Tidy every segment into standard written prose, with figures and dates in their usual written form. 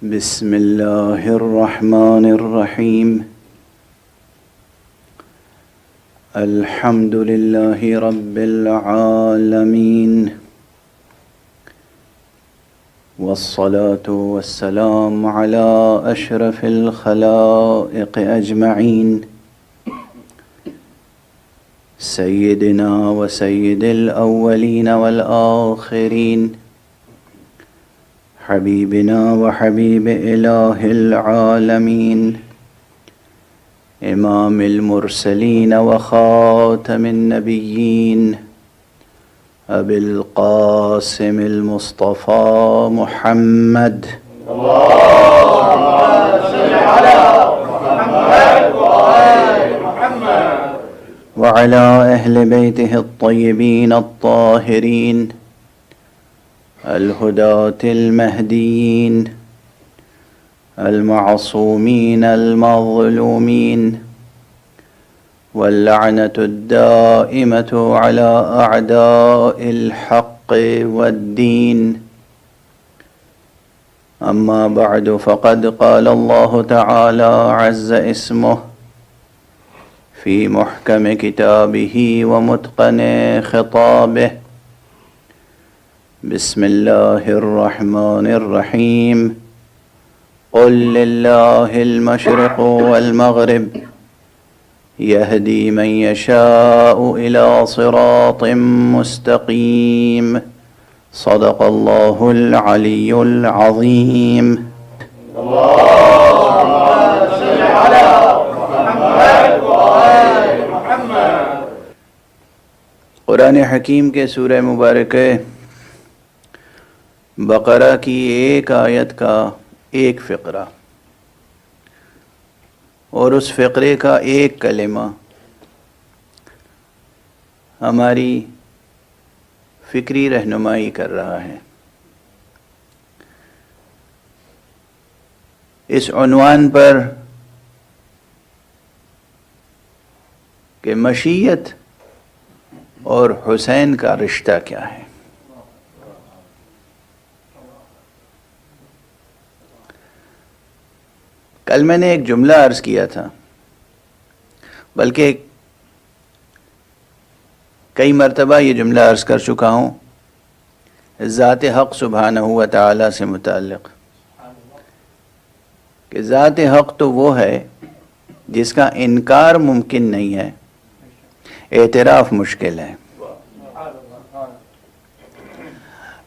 بسم الله الرحمن الرحيم. الحمد لله رب العالمين، والصلاة والسلام على أشرف الخلائق أجمعين، سيدنا وسيد الأولين والآخرين، حبيبنا وحبيب إله العالمين، إمام المرسلين وخاتم النبيين، أبي القاسم المصطفى محمد. اللهم صل على محمد وآل محمد وعلى أهل بيته الطيبين الطاهرين الهداة المهديين المعصومين المظلومين، واللعنة الدائمة على أعداء الحق والدين. أما بعد، فقد قال الله تعالى عز اسمه في محكم كتابه ومتقن خطابه: بسم الله الرحمن الرحيم. قل لله المشرق والمغرب يهدي من يشاء إلى صراط مستقيم. صدق الله العلي العظيم. اللهم صل على محمد وآل محمد. قرآن حکیم کے سورہ مبارکہ بقرہ کی ایک آیت کا ایک فقرہ اور اس فقرے کا ایک کلمہ ہماری فکری رہنمائی کر رہا ہے. اس عنوان پر کہ مشیت اور حسین کا رشتہ کیا ہے. کل میں نے ایک جملہ عرض کیا تھا، بلکہ کئی مرتبہ یہ جملہ عرض کر چکا ہوں، ذات حق سبحانہ و تعالی سے متعلق، کہ ذات حق تو وہ ہے جس کا انکار ممکن نہیں ہے، اعتراف مشکل ہے.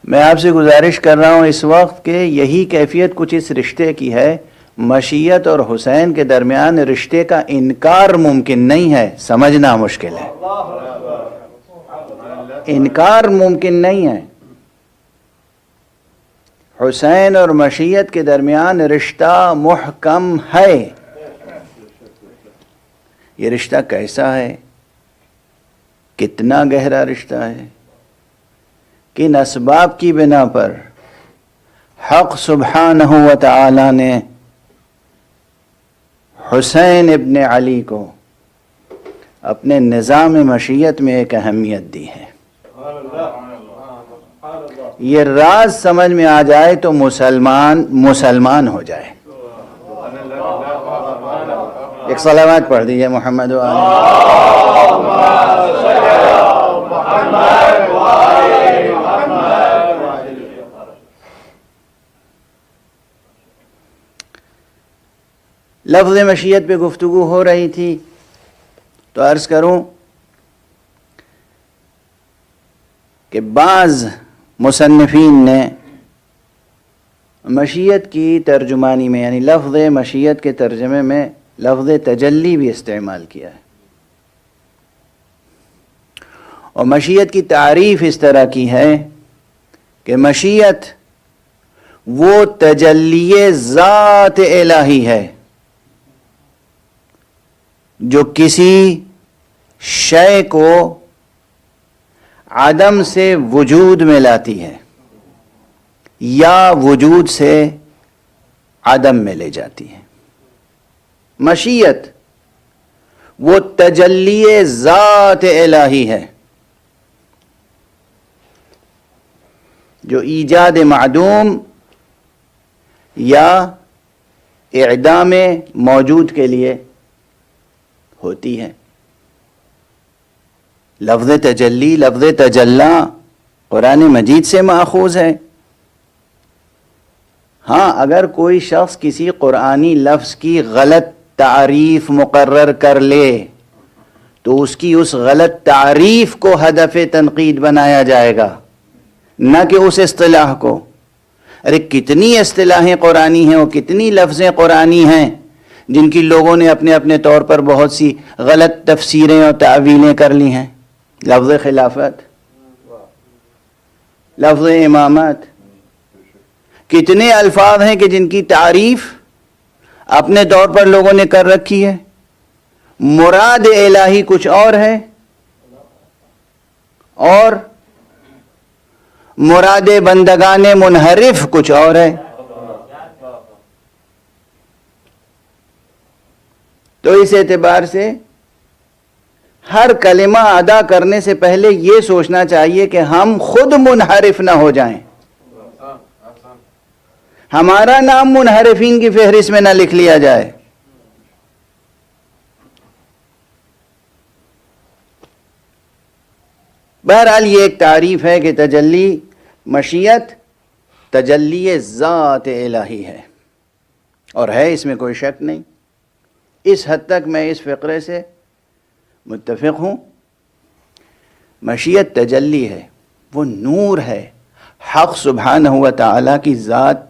میں آپ سے گزارش کر رہا ہوں اس وقت کہ یہی کیفیت کچھ اس رشتے کی ہے. مشیت اور حسین کے درمیان رشتے کا انکار ممکن نہیں ہے، سمجھنا مشکل ہے. انکار ممکن نہیں ہے. حسین اور مشیت کے درمیان رشتہ محکم ہے. یہ رشتہ کیسا ہے؟ کتنا گہرا رشتہ ہے؟ کن اسباب کی بنا پر حق سبحانہ و تعالی نے حسین ابن علی کو اپنے نظام مشیت میں ایک اہمیت دی ہے. یہ راز سمجھ میں آ جائے تو مسلمان ہو جائے. ایک صلوات پڑھ دیجئے محمد و لفظ مشیت پہ گفتگو ہو رہی تھی تو عرض کروں کہ بعض مصنفین نے مشیت کی ترجمانی میں، یعنی لفظ مشیت کے ترجمے میں لفظ تجلی بھی استعمال کیا ہے، اور مشیت کی تعریف اس طرح کی ہے کہ مشیت وہ تجلی ذات الہی ہے جو کسی شے کو عدم سے وجود میں لاتی ہے یا وجود سے عدم میں لے جاتی ہے. مشیت وہ تجلی ذات الہی ہے جو ایجاد معدوم یا اعدام موجود کے لیے ہوتی ہے. لفظ تجلی، لفظ تجلا قرآن مجید سے ماخوذ ہے. ہاں اگر کوئی شخص کسی قرآنی لفظ کی غلط تعریف مقرر کر لے تو اس کی اس غلط تعریف کو ہدف تنقید بنایا جائے گا، نہ کہ اس اصطلاح کو. ارے کتنی اصطلاحیں قرآنی ہیں اور کتنی لفظیں قرآنی ہیں جن کی لوگوں نے اپنے اپنے طور پر بہت سی غلط تفسیریں اور تعویلیں کر لی ہیں. لفظ خلافت، لفظ امامت، کتنے الفاظ ہیں کہ جن کی تعریف اپنے طور پر لوگوں نے کر رکھی ہے. مراد الہی کچھ اور ہے اور مراد بندگان منحرف کچھ اور ہے. تو اس اعتبار سے ہر کلمہ ادا کرنے سے پہلے یہ سوچنا چاہیے کہ ہم خود منحرف نہ ہو جائیں، ہمارا نام منحرفین کی فہرست میں نہ لکھ لیا جائے. بہرحال یہ ایک تعریف ہے کہ تجلی مشیت تجلی ذات الہی ہے، اور ہے، اس میں کوئی شک نہیں. اس حد تک میں اس فقرے سے متفق ہوں. مشیت تجلی ہے، وہ نور ہے. حق سبحانہ و تعالیٰ کی ذات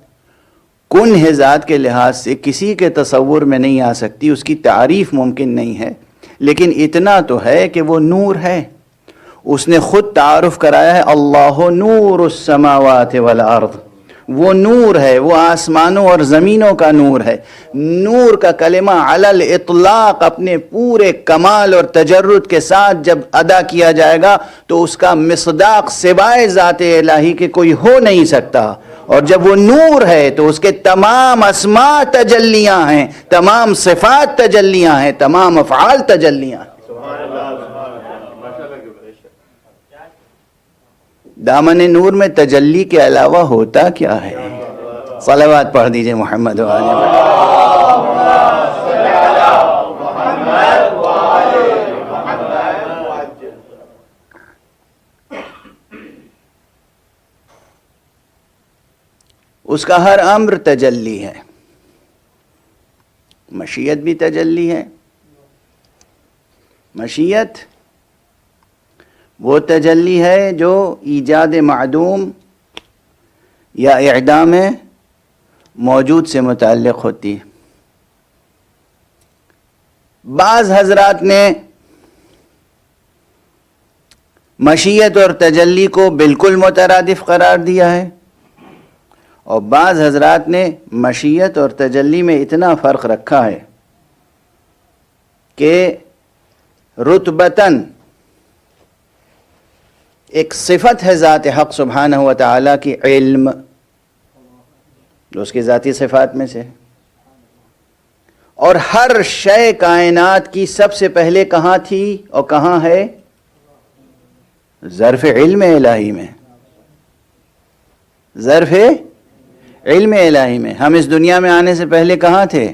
کنہ ذات کے لحاظ سے کسی کے تصور میں نہیں آ سکتی، اس کی تعریف ممکن نہیں ہے. لیکن اتنا تو ہے کہ وہ نور ہے. اس نے خود تعارف کرایا ہے، اللہ نور السماوات والارض. وہ نور ہے، وہ آسمانوں اور زمینوں کا نور ہے. نور کا کلمہ علی الاطلاق اپنے پورے کمال اور تجرد کے ساتھ جب ادا کیا جائے گا تو اس کا مصداق سوائے ذات الہی کے کوئی ہو نہیں سکتا. اور جب وہ نور ہے تو اس کے تمام اسماء تجلیاں ہیں، تمام صفات تجلیاں ہیں، تمام افعال تجلیاں ہیں. دامن نور میں تجلی کے علاوہ ہوتا کیا ہے؟ صلوات پڑھ دیجئے محمد و آل محمد. اس کا ہر امر تجلی ہے. مشیت بھی تجلی ہے. مشیت وہ تجلی ہے جو ایجاد معدوم یا اعدام موجود سے متعلق ہوتی ہے. بعض حضرات نے مشیت اور تجلی کو بالکل مترادف قرار دیا ہے، اور بعض حضرات نے مشیت اور تجلی میں اتنا فرق رکھا ہے کہ رتبتاً ایک صفت ہے ذات حق سبحانہ و تعالیٰ کی علم، جو اس کی ذاتی صفات میں سے ہے. اور ہر شے کائنات کی سب سے پہلے کہاں تھی اور کہاں ہے؟ ظرف علم الہی میں. ظرف علم الہی میں. ہم اس دنیا میں آنے سے پہلے کہاں تھے؟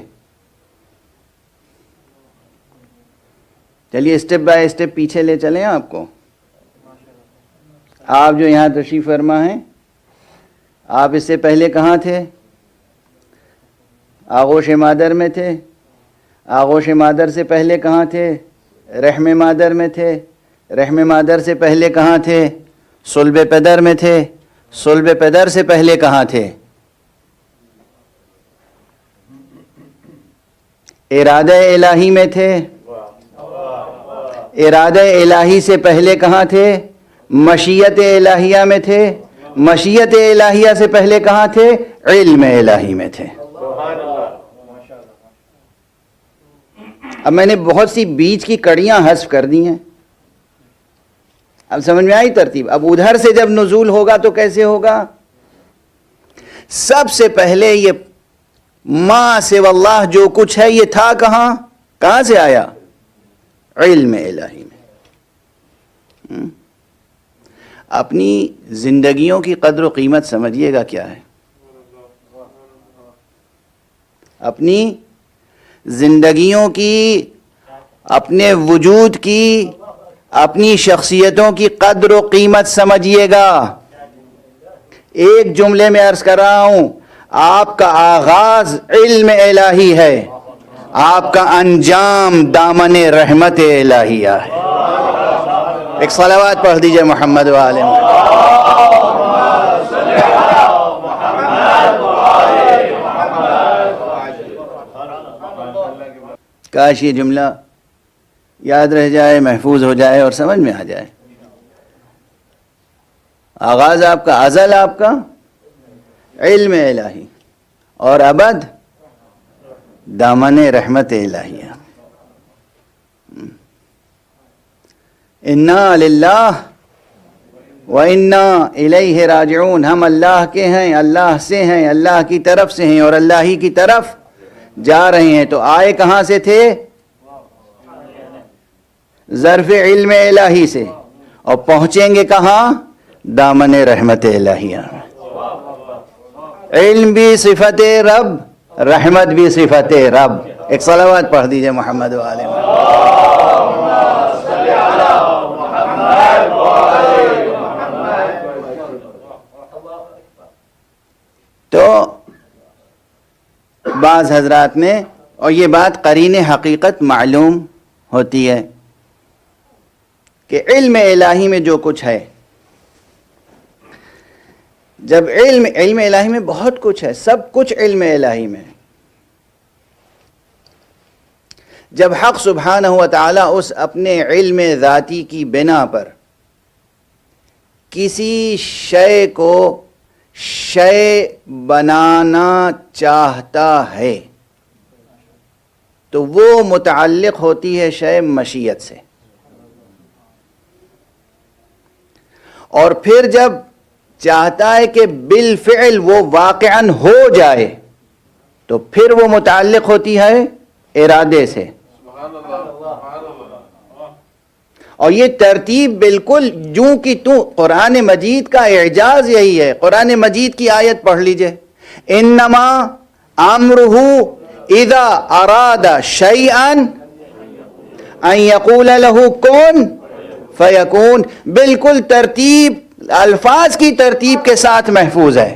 چلیے اسٹیپ بائی اسٹیپ پیچھے لے چلیں آپ کو. آپ جو یہاں تشریف فرما ہیں، آپ اس سے پہلے کہاں تھے؟ آغوش مادر میں تھے. آغوش مادر سے پہلے کہاں تھے؟ رحم مادر میں تھے. رحم مادر سے پہلے کہاں تھے؟ صلب پدر میں تھے. صلب پدر سے پہلے کہاں تھے؟ ارادہ الہی میں تھے. ارادہ الہی سے پہلے کہاں تھے؟ مشیت الہیہ میں تھے. مشیت الہیہ سے پہلے کہاں تھے؟ علم الہی میں تھے. اب میں نے بہت سی بیچ کی کڑیاں حذف کر دی ہیں. اب سمجھ میں آئی ترتیب؟ اب ادھر سے جب نزول ہوگا تو کیسے ہوگا؟ سب سے پہلے یہ ما سوی اللہ جو کچھ ہے یہ تھا کہاں؟ کہاں سے آیا؟ علم الہی میں. اپنی زندگیوں کی قدر و قیمت سمجھیے گا کیا ہے. اپنی زندگیوں کی، اپنے وجود کی، اپنی شخصیتوں کی قدر و قیمت سمجھیے گا۔ ایک جملے میں عرض کر رہا ہوں، آپ کا آغاز علم الہی ہے، آپ کا انجام دامن رحمت الہیہ ہے۔ ایک صلوات پڑھ دیجئے محمد و آل محمد۔ کاش یہ جملہ یاد رہ جائے، محفوظ ہو جائے اور سمجھ میں آ جائے۔ آغاز آپ کا، ازل آپ کا علم الہی، اور ابد دامن رحمت الہیہ۔ انا للہ و انا الیہ راجعون، ہم اللہ کے ہیں، اللہ سے ہیں، اللہ کی طرف سے ہیں اور اللہ ہی کی طرف جا رہے ہیں۔ تو آئے کہاں سے تھے؟ ظرف علم الہی سے، اور پہنچیں گے کہاں؟ دامن رحمت الہیہ۔ علم بھی صفت رب، رحمت بھی صفت رب۔ ایک صلوات پڑھ دیجئے محمد و آل محمد۔ تو بعض حضرات نے، اور یہ بات قرین حقیقت معلوم ہوتی ہے کہ علم الہی میں جو کچھ ہے، جب علم الہی میں بہت کچھ ہے، سب کچھ علم الہی میں ہے۔ جب حق سبحانہ و تعالی اس اپنے علم ذاتی کی بنا پر کسی شے کو شے بنانا چاہتا ہے تو وہ متعلق ہوتی ہے شے مشیت سے، اور پھر جب چاہتا ہے کہ بالفعل وہ واقعاً ہو جائے تو پھر وہ متعلق ہوتی ہے ارادے سے۔ اور یہ ترتیب بالکل جوں کی توں، قرآن مجید کا اعجاز یہی ہے۔ قرآن مجید کی آیت پڑھ لیجئے، انما امرہ اذا اراد شیئا ان یقول لہ کن فیکون، بالکل ترتیب، الفاظ کی ترتیب کے ساتھ محفوظ ہے۔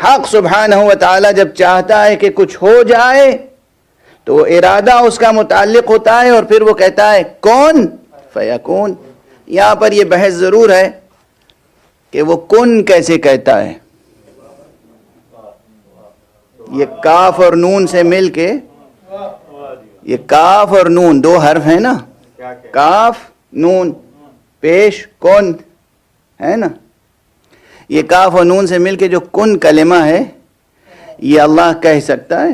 حق سبحانہ و تعالی جب چاہتا ہے کہ کچھ ہو جائے تو ارادہ اس کا متعلق ہوتا ہے، اور پھر وہ کہتا ہے کون فیکون۔ یہاں پر یہ بحث ضرور ہے کہ وہ کن کیسے کہتا ہے۔ یہ کاف اور نون سے مل کے، یہ کاف اور نون دو حرف ہیں نا، کاف نون پیش کن ہے نا، یہ کاف اور نون سے مل کے جو کن کلمہ ہے، یہ اللہ کہہ سکتا ہے؟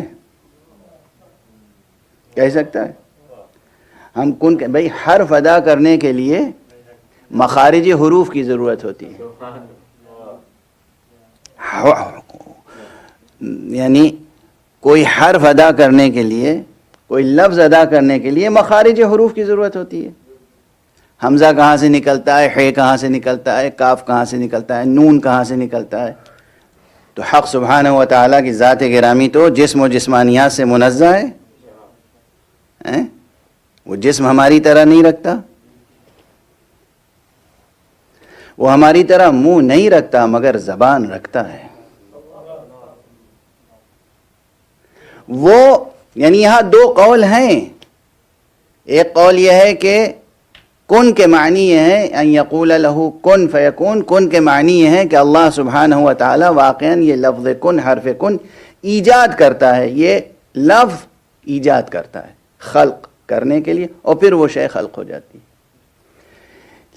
کہہ سکتا ہے؟ ہم کن بھائی حرف ادا کرنے کے لیے مخارج حروف کی ضرورت ہوتی ہے، یعنی کوئی حرف ادا کرنے کے لیے، کوئی لفظ ادا کرنے کے لیے مخارج حروف کی ضرورت ہوتی ہے۔ حمزہ کہاں سے نکلتا ہے، ح کہاں سے نکلتا ہے، کاف کہاں سے نکلتا ہے، نون کہاں سے نکلتا ہے۔ تو حق سبحانہ و تعالیٰ کی ذات گرامی تو جسم و جسمانیات سے منزہ ہے۔ وہ جسم ہماری طرح نہیں رکھتا، وہ ہماری طرح منہ نہیں رکھتا، مگر زبان رکھتا ہے۔ وہ یعنی یہاں دو قول ہیں۔ ایک قول یہ ہے کہ کن کے معنی یہ ہے ان یقول لہ کن فیکون، کن کے معنی یہ ہے کہ اللہ سبحانہ و تعالی واقعاً یہ لفظ کن، حرف کن ایجاد کرتا ہے، یہ لفظ ایجاد کرتا ہے خلق کرنے کے لیے، اور پھر وہ شے خلق ہو جاتی ہے۔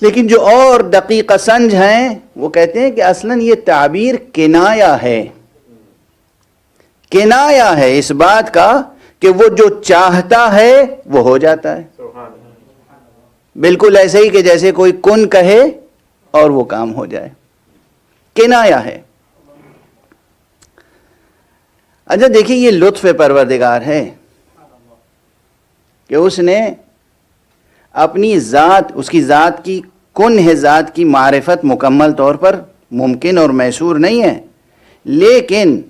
لیکن جو اور دقیق سنج ہیں وہ کہتے ہیں کہ اصلاً یہ تعبیر کنایہ ہے، کنایہ ہے اس بات کا کہ وہ جو چاہتا ہے وہ ہو جاتا ہے، بالکل ایسے ہی کہ جیسے کوئی کن کہے اور وہ کام ہو جائے، کنایہ ہے۔ اچھا دیکھیں، یہ لطف پروردگار ہے کہ اس نے اپنی ذات، اس کی ذات کی کن ہے، ذات کی معرفت مکمل طور پر ممکن اور میسور نہیں ہے، لیکن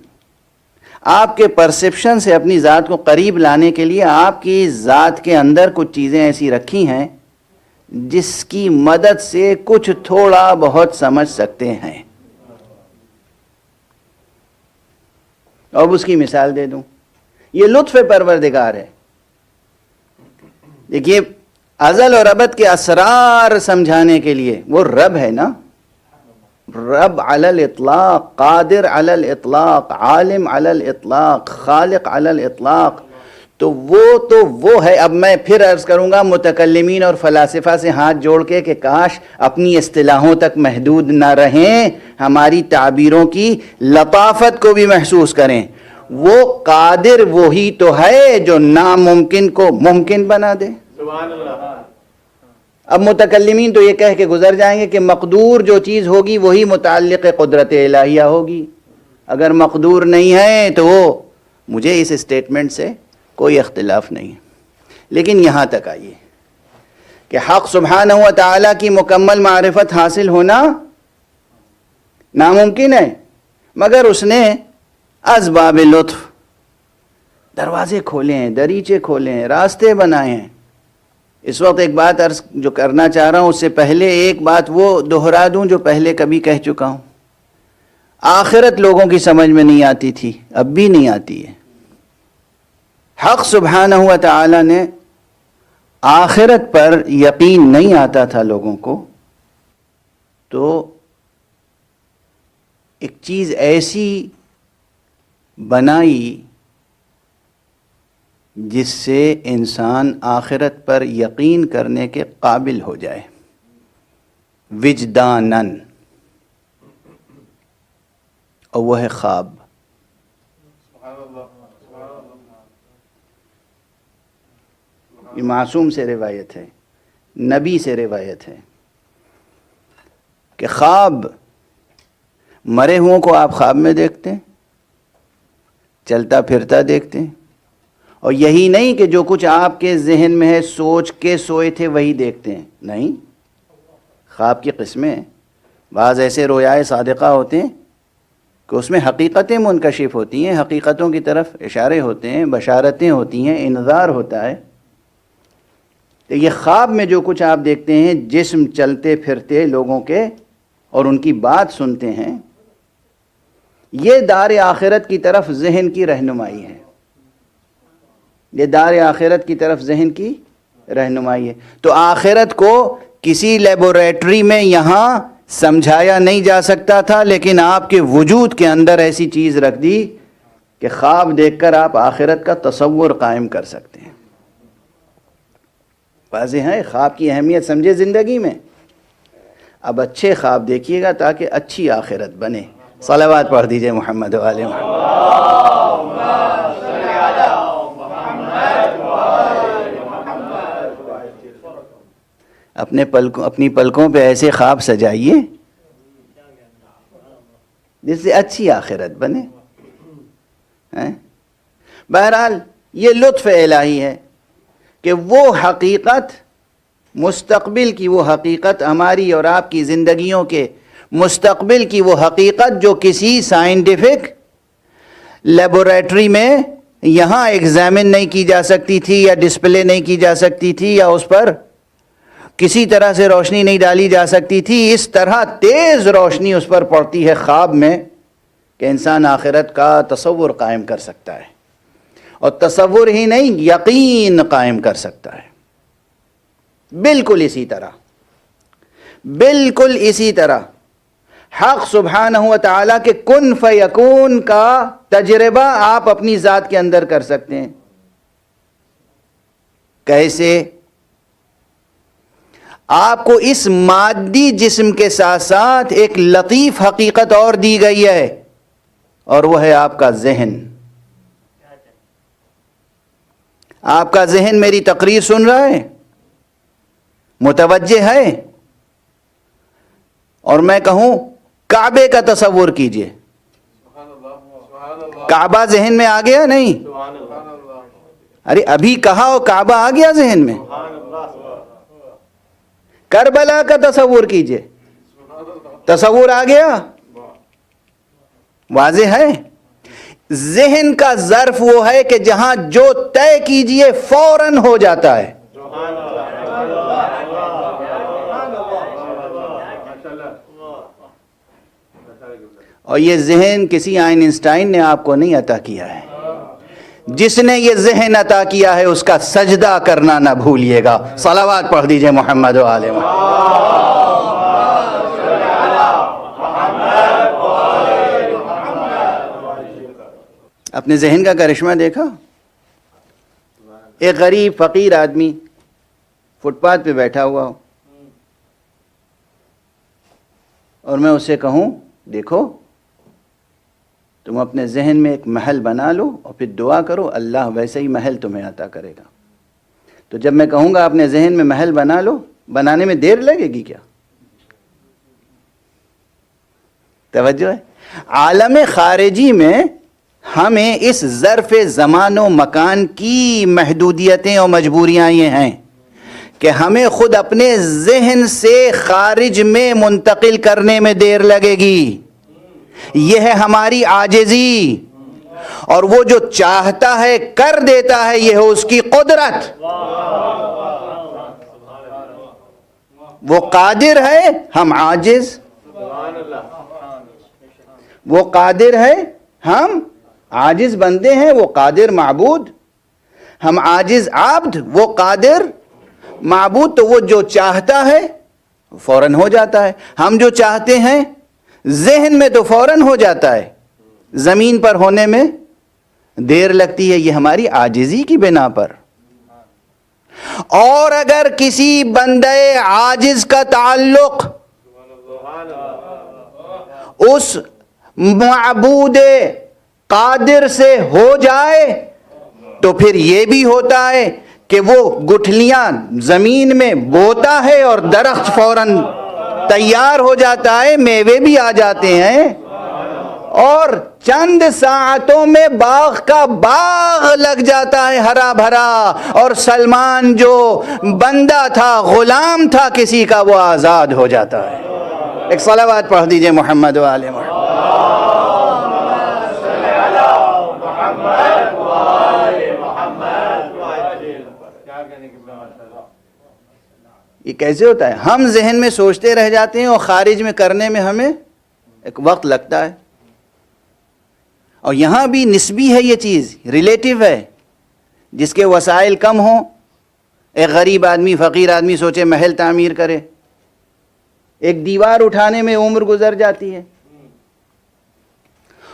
آپ کے پرسیپشن سے اپنی ذات کو قریب لانے کے لیے آپ کی ذات کے اندر کچھ چیزیں ایسی رکھی ہیں جس کی مدد سے کچھ تھوڑا بہت سمجھ سکتے ہیں. اب اس کی مثال دے دوں. یہ لطف پروردگار ہے. دیکھیے ازل اور ابد کے اسرار سمجھانے کے لیے وہ رب ہے نا. رب علی الاطلاق، قادر علی الاطلاق، عالم علی الاطلاق، خالق علی الاطلاق. تو وہ ہے. اب میں پھر عرض کروں گا متکلمین اور فلاسفہ سے ہاتھ جوڑ کے کہ کاش اپنی اصطلاحوں تک محدود نہ رہیں، ہماری تعبیروں کی لطافت کو بھی محسوس کریں. وہ قادر وہی تو ہے جو ناممکن کو ممکن بنا دے. سبحان اللہ. اب متکلمین تو یہ کہہ کے گزر جائیں گے کہ مقدور جو چیز ہوگی وہی متعلق قدرت الہیہ ہوگی. اگر مقدور نہیں ہے تو وہ مجھے اس اسٹیٹمنٹ سے کوئی اختلاف نہیں ہے. لیکن یہاں تک آئیے کہ حق سبحانہ و تعالیٰ کی مکمل معرفت حاصل ہونا ناممکن ہے، مگر اس نے اسباب لطف دروازے کھولے ہیں، دریچے کھولے ہیں، راستے بنائے ہیں. اس وقت ایک بات عرض جو کرنا چاہ رہا ہوں اس سے پہلے ایک بات وہ دہرا دوں جو پہلے کبھی کہہ چکا ہوں. آخرت لوگوں کی سمجھ میں نہیں آتی تھی، اب بھی نہیں آتی ہے. حق سبحانہ و تعالی نے آخرت پر یقین نہیں آتا تھا لوگوں کو، تو ایک چیز ایسی بنائی جس سے انسان آخرت پر یقین کرنے کے قابل ہو جائے، وجداناً، اور وہ ہے خواب. یہ معصوم سے روایت ہے، نبی سے روایت ہے کہ خواب، مرے ہوں کو آپ خواب میں دیکھتے ہیں، چلتا پھرتا دیکھتے ہیں. اور یہی نہیں کہ جو کچھ آپ کے ذہن میں ہے سوچ کے سوئے تھے وہی دیکھتے ہیں. نہیں، خواب کی قسمیں. بعض ایسے رویائے صادقہ ہوتے ہیں کہ اس میں حقیقتیں منکشف ہوتی ہیں، حقیقتوں کی طرف اشارے ہوتے ہیں، بشارتیں ہوتی ہیں، انذار ہوتا ہے. تو یہ خواب میں جو کچھ آپ دیکھتے ہیں، جسم چلتے پھرتے لوگوں کے اور ان کی بات سنتے ہیں، یہ دار آخرت کی طرف ذہن کی رہنمائی ہے. یہ دار آخرت کی طرف ذہن کی رہنمائی ہے. تو آخرت کو کسی لیبوریٹری میں یہاں سمجھایا نہیں جا سکتا تھا، لیکن آپ کے وجود کے اندر ایسی چیز رکھ دی کہ خواب دیکھ کر آپ آخرت کا تصور قائم کر سکتے ہیں. واضح ہے خواب کی اہمیت سمجھے زندگی میں. اب اچھے خواب دیکھیے گا تاکہ اچھی آخرت بنے. صلوات پڑھ دیجئے محمد و آل محمد. اپنی پلکوں پہ ایسے خواب سجائیے جس سے اچھی آخرت بنے. بہرحال یہ لطف الہی ہے کہ وہ حقیقت مستقبل کی، وہ حقیقت ہماری اور آپ کی زندگیوں کے مستقبل کی، وہ حقیقت جو کسی سائنٹیفک لیبوریٹری میں یہاں ایگزامن نہیں کی جا سکتی تھی، یا ڈسپلے نہیں کی جا سکتی تھی، یا اس پر کسی طرح سے روشنی نہیں ڈالی جا سکتی تھی، اس طرح تیز روشنی اس پر پڑتی ہے خواب میں کہ انسان آخرت کا تصور قائم کر سکتا ہے. اور تصور ہی نہیں، یقین قائم کر سکتا ہے. بالکل اسی طرح حق سبحانہ و تعالیٰ کے کن فیکون کا تجربہ آپ اپنی ذات کے اندر کر سکتے ہیں. کیسے؟ آپ کو اس مادی جسم کے ساتھ ساتھ ایک لطیف حقیقت اور دی گئی ہے، اور وہ ہے آپ کا ذہن. آپ کا ذہن میری تقریر سن رہا ہے، متوجہ ہے، اور میں کہوں کعبے کا تصور کیجئے. کعبہ ذہن میں آ گیا نہیں؟ ارے ابھی کہا ہو کعبہ آ گیا ذہن میں. کربلا کا تصور کیجئے، تصور آ گیا. واضح ہے. ذہن کا ظرف وہ ہے کہ جہاں جو طے کیجئے فوراً ہو جاتا ہے. اور یہ ذہن کسی آئنسٹائن نے آپ کو نہیں عطا کیا ہے. جس نے یہ ذہن عطا کیا ہے اس کا سجدہ کرنا نہ بھولیے گا. صلوات پڑھ دیجئے محمد و آل محمد. اپنے ذہن کا کرشمہ دیکھا؟ ایک غریب فقیر آدمی فٹ پاتھ پہ بیٹھا ہوا ہو اور میں اسے کہوں دیکھو تم اپنے ذہن میں ایک محل بنا لو اور پھر دعا کرو، اللہ ویسے ہی محل تمہیں عطا کرے گا. تو جب میں کہوں گا اپنے ذہن میں محل بنا لو، بنانے میں دیر لگے گی کیا؟ توجہ ہے. عالم خارجی میں ہمیں اس ظرف زمان و مکان کی محدودیتیں اور مجبوریاں یہ ہیں کہ ہمیں خود اپنے ذہن سے خارج میں منتقل کرنے میں دیر لگے گی. یہ ہے ہماری عاجزی. اور وہ جو چاہتا ہے کر دیتا ہے، یہ ہے اس کی قدرت. وہ قادر ہے، ہم عاجز. وہ قادر ہے، ہم عاجز بندے ہیں. وہ قادر معبود، ہم عاجز عبد. وہ قادر معبود. تو وہ جو چاہتا ہے فوراً ہو جاتا ہے. ہم جو چاہتے ہیں ذہن میں تو فوراً ہو جاتا ہے، زمین پر ہونے میں دیر لگتی ہے. یہ ہماری عاجزی کی بنا پر. اور اگر کسی بندے عاجز کا تعلق اس معبود قادر سے ہو جائے تو پھر یہ بھی ہوتا ہے کہ وہ گٹھلیاں زمین میں بوتا ہے اور درخت فوراً تیار ہو جاتا ہے، میوے بھی آ جاتے ہیں اور چند ساعتوں میں باغ کا باغ لگ جاتا ہے ہرا بھرا. اور سلمان جو بندہ تھا، غلام تھا کسی کا، وہ آزاد ہو جاتا ہے. ایک صلوات پڑھ دیجئے محمد و آل محمد. یہ کیسے ہوتا ہے؟ ہم ذہن میں سوچتے رہ جاتے ہیں اور خارج میں کرنے میں ہمیں ایک وقت لگتا ہے. اور یہاں بھی نسبی ہے، یہ چیز ریلیٹیو ہے. جس کے وسائل کم ہوں، ایک غریب آدمی فقیر آدمی سوچے محل تعمیر کرے، ایک دیوار اٹھانے میں عمر گزر جاتی ہے.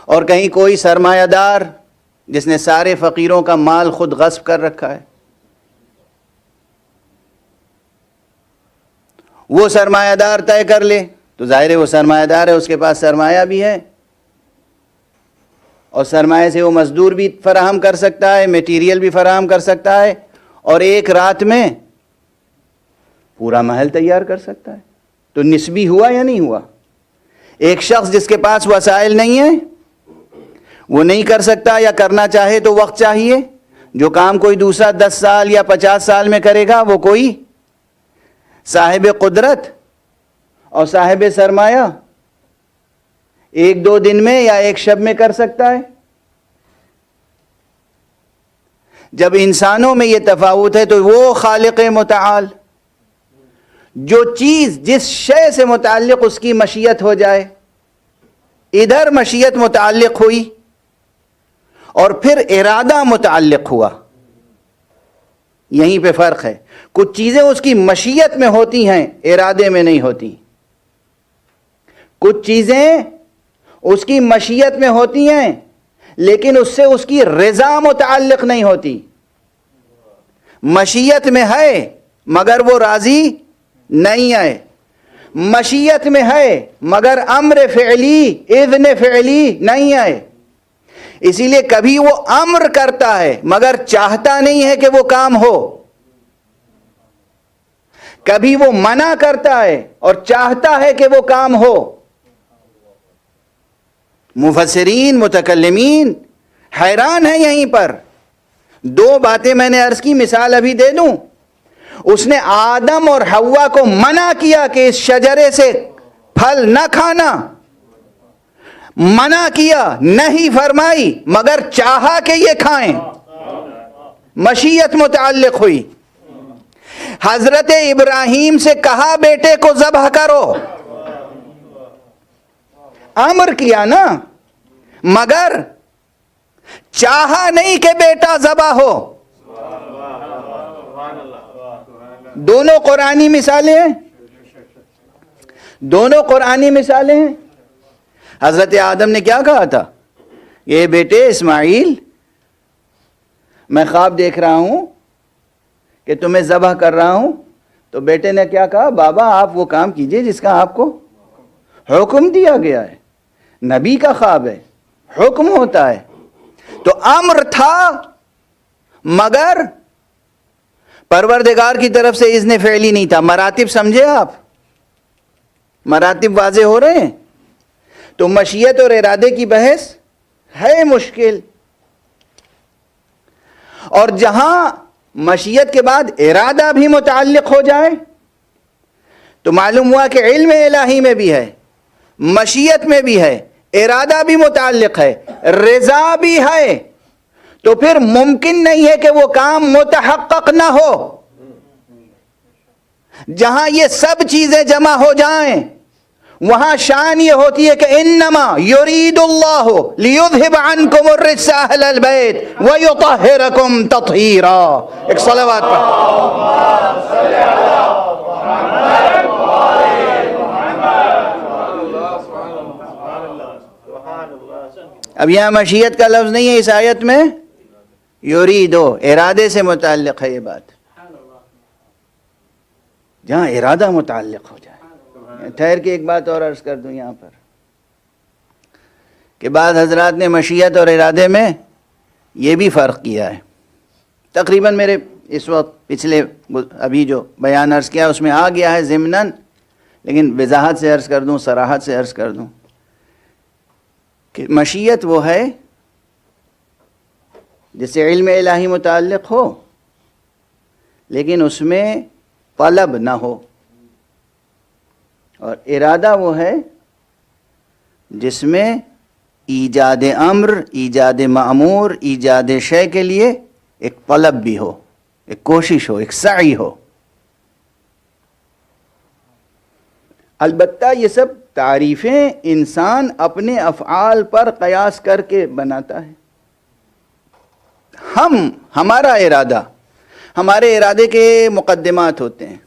اور کہیں کوئی سرمایہ دار جس نے سارے فقیروں کا مال خود غصب کر رکھا ہے، وہ سرمایہ دار طے کر لے تو ظاہر ہے وہ سرمایہ دار ہے، اس کے پاس سرمایہ بھی ہے اور سرمایہ سے وہ مزدور بھی فراہم کر سکتا ہے، میٹیریل بھی فراہم کر سکتا ہے اور ایک رات میں پورا محل تیار کر سکتا ہے. تو نسبی ہوا یا نہیں ہوا؟ ایک شخص جس کے پاس وسائل نہیں ہیں وہ نہیں کر سکتا، یا کرنا چاہے تو وقت چاہیے. جو کام کوئی دوسرا 10 سال یا 50 سال میں کرے گا، وہ کوئی صاحب قدرت اور صاحب سرمایہ 1-2 دن میں یا ایک شب میں کر سکتا ہے. جب انسانوں میں یہ تفاوت ہے تو وہ خالق متعال جو چیز جس شے سے متعلق اس کی مشیت ہو جائے، ادھر مشیت متعلق ہوئی اور پھر ارادہ متعلق ہوا. یہیں پہ فرق ہے. کچھ چیزیں اس کی مشیت میں ہوتی ہیں، ارادے میں نہیں ہوتی. کچھ چیزیں اس کی مشیت میں ہوتی ہیں لیکن اس سے اس کی رضا متعلق نہیں ہوتی. مشیت میں ہے مگر وہ راضی نہیں ہے. مشیت میں ہے مگر امر فعلی، اذن فعلی نہیں ہے. اسی لیے کبھی وہ امر کرتا ہے مگر چاہتا نہیں ہے کہ وہ کام ہو. کبھی وہ منع کرتا ہے اور چاہتا ہے کہ وہ کام ہو. مفسرین متکلمین حیران ہیں یہیں پر. 2 باتیں میں نے عرض کی، مثال ابھی دے دوں. اس نے آدم اور حوا کو منع کیا کہ اس شجرے سے پھل نہ کھانا، منع کیا نہیں فرمائی مگر چاہا کہ یہ کھائیں، مشیت متعلق ہوئی۔ حضرت ابراہیم سے کہا بیٹے کو ذبح کرو، امر کیا نا، مگر چاہا نہیں کہ بیٹا ذبح ہو۔ دونوں قرآنی مثالیں ہیں، دونوں قرآنی مثالیں ہیں۔ حضرت آدم نے کیا کہا تھا؟ یہ بیٹے اسماعیل، میں خواب دیکھ رہا ہوں کہ تمہیں ذبح کر رہا ہوں، تو بیٹے نے کیا کہا؟ بابا آپ وہ کام کیجئے جس کا آپ کو حکم دیا گیا ہے، نبی کا خواب ہے، حکم ہوتا ہے۔ تو امر تھا مگر پروردگار کی طرف سے اذن فعلی نہیں تھا۔ مراتب سمجھے آپ؟ مراتب واضح ہو رہے ہیں؟ تو مشیت اور ارادے کی بحث ہے مشکل، اور جہاں مشیت کے بعد ارادہ بھی متعلق ہو جائے تو معلوم ہوا کہ علم الہی میں بھی ہے، مشیت میں بھی ہے، ارادہ بھی متعلق ہے، رضا بھی ہے، تو پھر ممکن نہیں ہے کہ وہ کام متحقق نہ ہو۔ جہاں یہ سب چیزیں جمع ہو جائیں وہاں شان یہ ہوتی ہے کہ انما یرید اللہ لیذہب عنکم الرجس اہل البیت ویطہرکم تطہیرا۔ ایک صلوات پڑھ۔ اب یہاں مشیت کا لفظ نہیں ہے اس آیت میں، یریدو، ارادے سے متعلق ہے یہ بات۔ جہاں ارادہ متعلق ہو جائے۔ ٹھہر کے ایک بات اور عرض کر دوں یہاں پر کہ بعض حضرات نے مشیت اور ارادے میں یہ بھی فرق کیا ہے۔ تقریباً میرے اس وقت پچھلے ابھی جو بیان عرض کیا اس میں آ گیا ہے ضمناً، لیکن وضاحت سے عرض کر دوں، صراحت سے عرض کر دوں کہ مشیت وہ ہے جس سے علم الہی متعلق ہو لیکن اس میں طلب نہ ہو، اور ارادہ وہ ہے جس میں ایجاد امر، ایجاد معمور، ایجاد شے کے لیے ایک طلب بھی ہو، ایک کوشش ہو، ایک سعی ہو۔ البتہ یہ سب تعریفیں انسان اپنے افعال پر قیاس کر کے بناتا ہے۔ ہمارا ارادہ، ہمارے ارادے کے مقدمات ہوتے ہیں،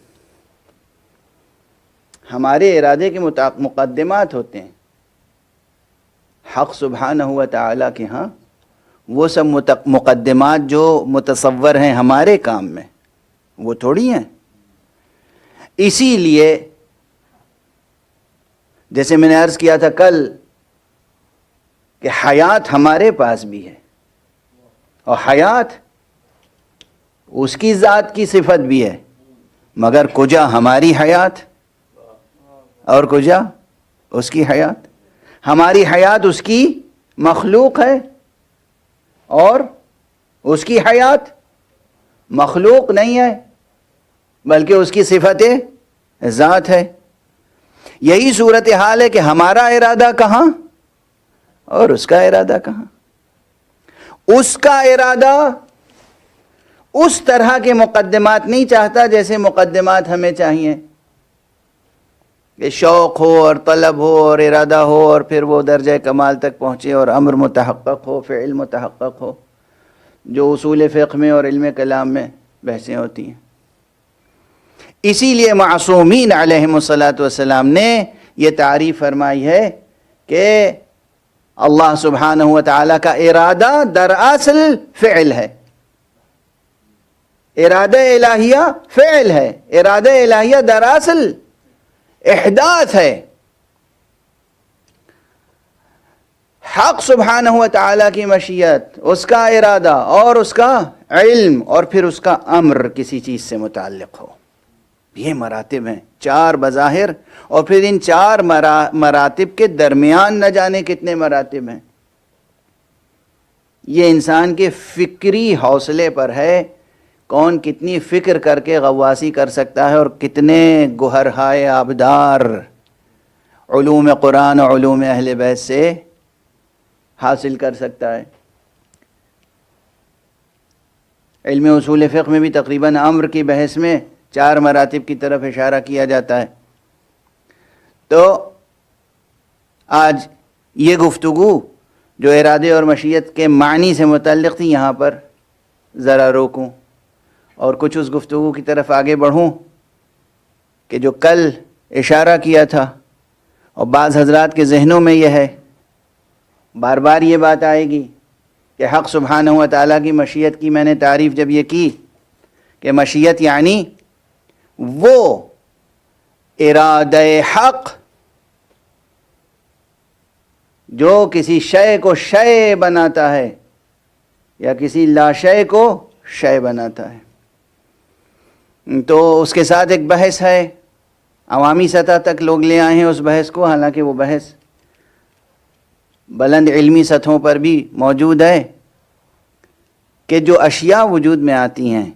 ہمارے ارادے کے مقدمات ہوتے ہیں۔ حق سبحانہ و تعالیٰ کے ہاں وہ سب مقدمات جو متصور ہیں ہمارے کام میں وہ تھوڑی ہیں۔ اسی لیے جیسے میں نے عرض کیا تھا کل کہ حیات ہمارے پاس بھی ہے، اور حیات اس کی ذات کی صفت بھی ہے، مگر کجا ہماری حیات اور کجا اس کی حیات۔ ہماری حیات اس کی مخلوق ہے اور اس کی حیات مخلوق نہیں ہے بلکہ اس کی صفت ذات ہے۔ یہی صورتحال ہے کہ ہمارا ارادہ کہاں اور اس کا ارادہ کہاں۔ اس کا ارادہ اس طرح کے مقدمات نہیں چاہتا جیسے مقدمات ہمیں چاہیے، کہ شوق ہو اور طلب ہو اور ارادہ ہو اور پھر وہ درجہ کمال تک پہنچے اور امر متحقق ہو، فعل متحقق ہو، جو اصول فقہ میں اور علم کلام میں بحثیں ہوتی ہیں۔ اسی لیے معصومین علیہم الصلاۃ والسلام نے یہ تعریف فرمائی ہے کہ اللہ سبحانہ و تعالیٰ کا ارادہ دراصل فعل ہے، ارادہ الہیہ فعل ہے، ارادہ الہیہ دراصل احداث ہے۔ حق سبحانہ و تعالیٰ کی مشیت، اس کا ارادہ اور اس کا علم اور پھر اس کا امر کسی چیز سے متعلق ہو، یہ مراتب ہیں چار بظاہر، اور پھر ان چار مراتب کے درمیان نہ جانے کتنے مراتب ہیں۔ یہ انسان کے فکری حوصلے پر ہے، کون کتنی فکر کر کے غواصی کر سکتا ہے اور کتنے گوہرہائے آبدار علوم قرآن اور علوم اہل بیت سے حاصل کر سکتا ہے۔ علم اصول فقہ میں بھی تقریباً امر کی بحث میں 4 مراتب کی طرف اشارہ کیا جاتا ہے۔ تو آج یہ گفتگو جو ارادے اور مشیت کے معنی سے متعلق تھی یہاں پر ذرا روکوں اور کچھ اس گفتگو کی طرف آگے بڑھوں کہ جو کل اشارہ کیا تھا، اور بعض حضرات کے ذہنوں میں یہ ہے، بار بار یہ بات آئے گی کہ حق سبحانہ و تعالیٰ کی مشیت کی میں نے تعریف جب یہ کی کہ مشیت یعنی وہ ارادہ حق جو کسی شے کو شے بناتا ہے یا کسی لا شے کو شے بناتا ہے۔ تو اس کے ساتھ ایک بحث ہے، عوامی سطح تک لوگ لے آئے ہیں اس بحث کو، حالانکہ وہ بحث بلند علمی سطحوں پر بھی موجود ہے کہ جو اشیاء وجود میں آتی ہیں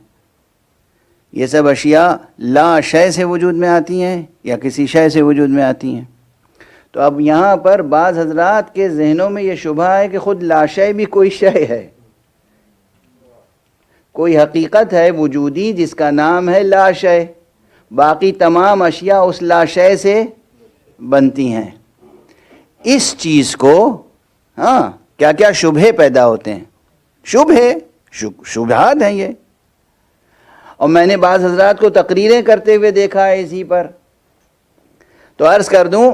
یہ سب اشیاء لا شے سے وجود میں آتی ہیں یا کسی شے سے وجود میں آتی ہیں۔ تو اب یہاں پر بعض حضرات کے ذہنوں میں یہ شبہ ہے کہ خود لا شے بھی کوئی شے ہے، کوئی حقیقت ہے وجودی جس کا نام ہے لا شے، باقی تمام اشیاء اس لا شے سے بنتی ہیں۔ اس چیز کو کیا کیا شبہے پیدا ہوتے ہیں، شبہات ہیں یہ، اور میں نے بعض حضرات کو تقریریں کرتے ہوئے دیکھا ہے اسی پر۔ تو عرض کر دوں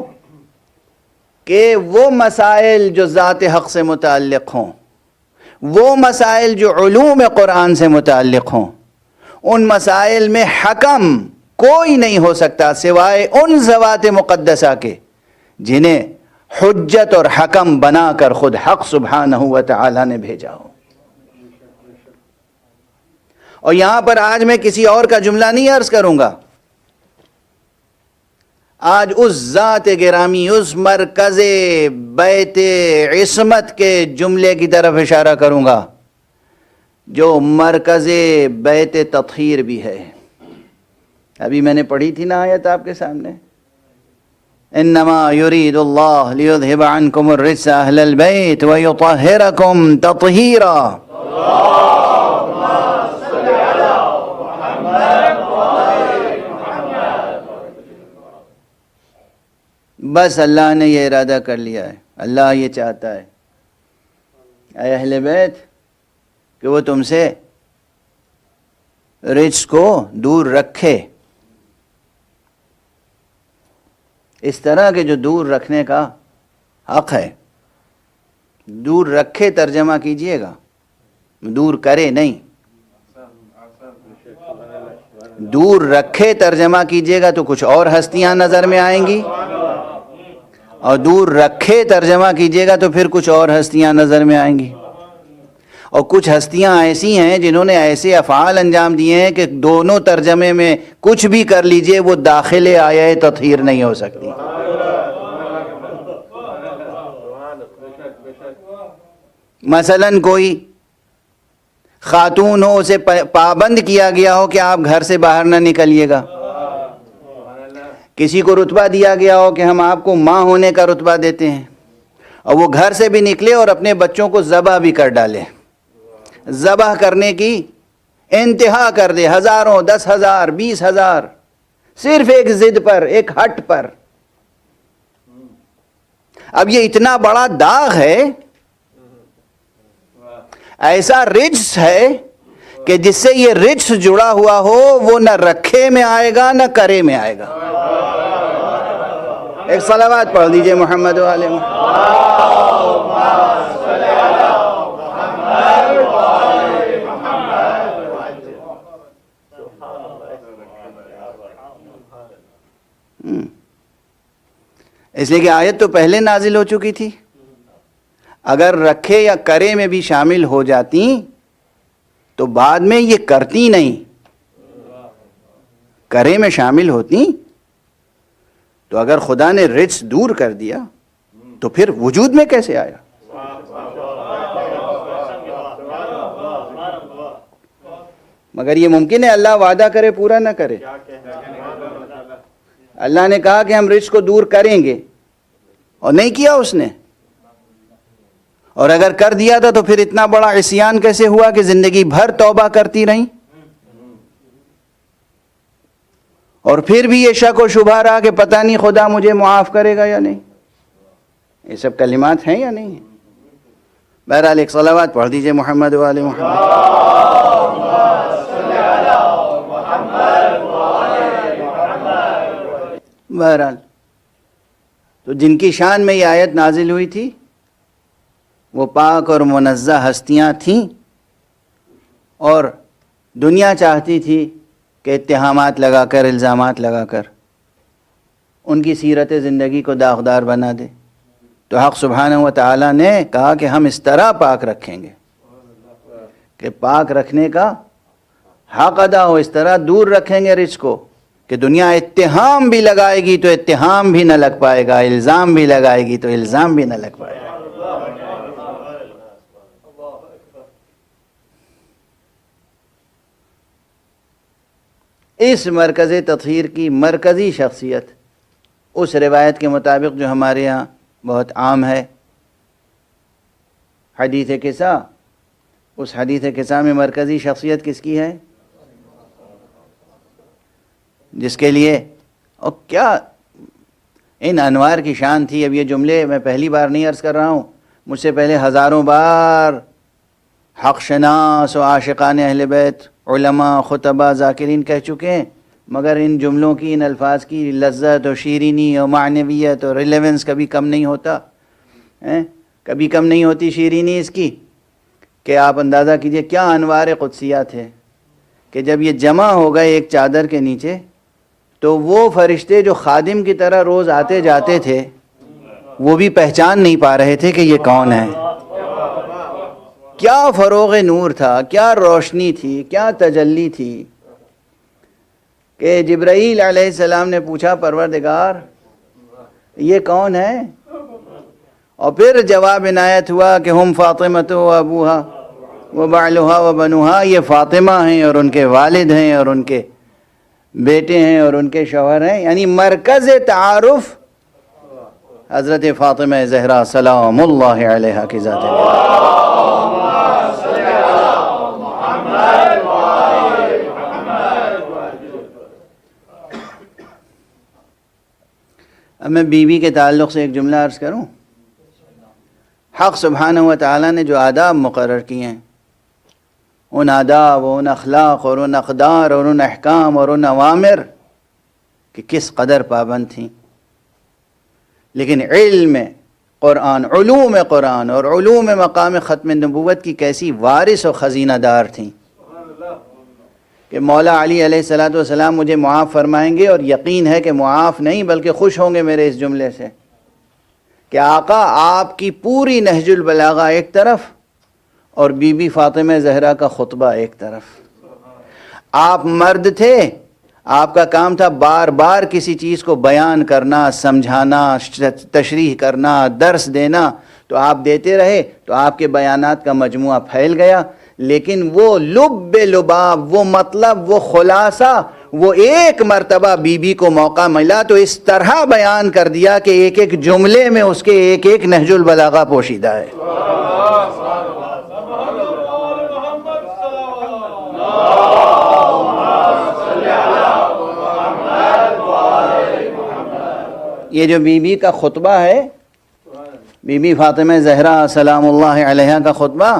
کہ وہ مسائل جو ذات حق سے متعلق ہوں، وہ مسائل جو علوم قرآن سے متعلق ہوں، ان مسائل میں حکم کوئی نہیں ہو سکتا سوائے ان ذوات مقدسہ کے جنہیں حجت اور حکم بنا کر خود حق سبحانہ و تعالی نے بھیجا ہو۔ اور یہاں پر آج میں کسی اور کا جملہ نہیں عرض کروں گا، آج اس ذات گرامی، اس مرکز بیت عصمت کے جملے کی طرف اشارہ کروں گا جو مرکز بیت تطہیر بھی ہے۔ ابھی میں نے پڑھی تھی نا آیت آپ کے سامنے، انما یرید اللہ لیذہب عنکم الرجس اہل البیت ویطہرکم تطہیرا۔ بس اللہ نے یہ ارادہ کر لیا ہے، اللہ یہ چاہتا ہے اے اہل بیت کہ وہ تم سے رجس کو دور رکھے، اس طرح کے جو دور رکھنے کا حق ہے۔ دور رکھے ترجمہ کیجئے گا، دور کرے نہیں، دور رکھے ترجمہ کیجئے گا تو کچھ اور ہستیاں نظر میں آئیں گی، اور دور رکھے ترجمہ کیجئے گا تو پھر کچھ اور ہستیاں نظر میں آئیں گی۔ اور کچھ ہستیاں ایسی ہیں جنہوں نے ایسے افعال انجام دیے ہیں کہ دونوں ترجمے میں کچھ بھی کر لیجئے وہ داخل آیہ تطہیر نہیں ہو سکتی۔ مثلا کوئی خاتون ہو، اسے پابند کیا گیا ہو کہ آپ گھر سے باہر نہ نکلیے گا، کسی کو رتبہ دیا گیا ہو کہ ہم آپ کو ماں ہونے کا رتبہ دیتے ہیں، اور وہ گھر سے بھی نکلے اور اپنے بچوں کو ذبح بھی کر ڈالے، ذبح کرنے کی انتہا کر دے، ہزاروں، 10,000، 20,000، صرف ایک ضد پر، ایک ہٹ پر۔ اب یہ اتنا بڑا داغ ہے، ایسا رجس ہے کہ جس سے یہ رجس جڑا ہوا ہو وہ نہ رکھے میں آئے گا نہ کرے میں آئے گا۔ ایک صلوات پڑھ دیجئے محمد و آل اس لیے کہ آیت تو پہلے نازل ہو چکی تھی، اگر رکھے یا کرے میں بھی شامل ہو جاتی تو بعد میں یہ کرتی نہیں، کرے میں شامل ہوتی تو اگر خدا نے رجس دور کر دیا تو پھر وجود میں کیسے آیا؟ مگر یہ ممکن ہے اللہ وعدہ کرے پورا نہ کرے۔ اللہ نے کہا کہ ہم رجس کو دور کریں گے اور نہیں کیا اس نے، اور اگر کر دیا تھا تو پھر اتنا بڑا عصیان کیسے ہوا کہ زندگی بھر توبہ کرتی رہیں؟ اور پھر بھی یہ شک و شبہ رہا کہ پتہ نہیں خدا مجھے معاف کرے گا یا نہیں. یہ سب کلمات ہیں یا نہیں ہیں؟ بہرحال ایک صلوات پڑھ دیجئے محمد و آل محمد. بہرحال تو جن کی شان میں یہ آیت نازل ہوئی تھی وہ پاک اور منزہ ہستیاں تھیں، اور دنیا چاہتی تھی کہ اتہامات لگا کر، الزامات لگا کر ان کی سیرت زندگی کو داغدار بنا دے. تو حق سبحانہ و تعالیٰ نے کہا کہ ہم اس طرح پاک رکھیں گے کہ پاک رکھنے کا حق ادا ہو، اس طرح دور رکھیں گے رزق کو کہ دنیا اتہام بھی لگائے گی تو اتہام بھی نہ لگ پائے گا، الزام بھی لگائے گی تو الزام بھی نہ لگ پائے گا. اس مرکز تطہیر کی مرکزی شخصیت اس روایت کے مطابق جو ہمارے یہاں بہت عام ہے، حدیث کسا، اس حدیث کسا میں مرکزی شخصیت کس کی ہے؟ جس کے لیے اور کیا ان انوار کی شان تھی. اب یہ جملے میں پہلی بار نہیں عرض کر رہا ہوں، مجھ سے پہلے ہزاروں بار حق شناس و عاشقان اہل بیت، علماء، خطبہ، ذاکرین کہہ چکے ہیں، مگر ان جملوں کی، ان الفاظ کی لذت اور شیرینی اور معنویت اور ریلیونس کبھی کم نہیں ہوتا، کبھی کم نہیں ہوتی شیرینی اس کی، کہ آپ اندازہ کیجئے کیا انوار قدسیات ہے کہ جب یہ جمع ہو گئے ایک چادر کے نیچے تو وہ فرشتے جو خادم کی طرح روز آتے جاتے تھے وہ بھی پہچان نہیں پا رہے تھے کہ یہ کون ہے. کیا فروغ نور تھا، کیا روشنی تھی، کیا تجلی تھی کہ جبرائیل علیہ السلام نے پوچھا پروردگار یہ کون ہے؟ اور پھر جواب عنایت ہوا کہ ہم فاطمۃ و ابوہا و بعلہا و بنوہا، یہ فاطمہ ہیں اور ان کے والد ہیں اور ان کے بیٹے ہیں اور ان کے شوہر ہیں. یعنی مرکز تعارف حضرت فاطمہ زہرا سلام اللہ علیہا کی ذات ہے. اب میں بیوی کے تعلق سے ایک جملہ عرض کروں. حق سبحانہ و تعالیٰ نے جو آداب مقرر کیے ہیں، ان آداب اور ان اخلاق اور ان اقدار اور ان احکام اور ان اوامر کہ کس قدر پابند تھیں، لیکن علم قرآن، علوم قرآن اور علوم مقام ختم نبوت کی کیسی وارث و خزینہ دار تھیں کہ مولا علی علیہ السلام مجھے معاف فرمائیں گے، اور یقین ہے کہ معاف نہیں بلکہ خوش ہوں گے میرے اس جملے سے کہ آقا آپ کی پوری نہج البلاغہ ایک طرف اور بی بی فاطمہ زہرا کا خطبہ ایک طرف. آپ مرد تھے، آپ کا کام تھا بار بار کسی چیز کو بیان کرنا، سمجھانا، تشریح کرنا، درس دینا، تو آپ دیتے رہے تو آپ کے بیانات کا مجموعہ پھیل گیا. لیکن وہ لب لباب، وہ مطلب، وہ خلاصہ، وہ ایک مرتبہ بی بی کو موقع ملا تو اس طرح بیان کر دیا کہ ایک ایک جملے میں اس کے ایک ایک نہج البلاغہ پوشیدہ ہے. یہ جو بی بی کا خطبہ ہے، بی بی فاطمہ زہرا سلام اللہ علیہا کا خطبہ،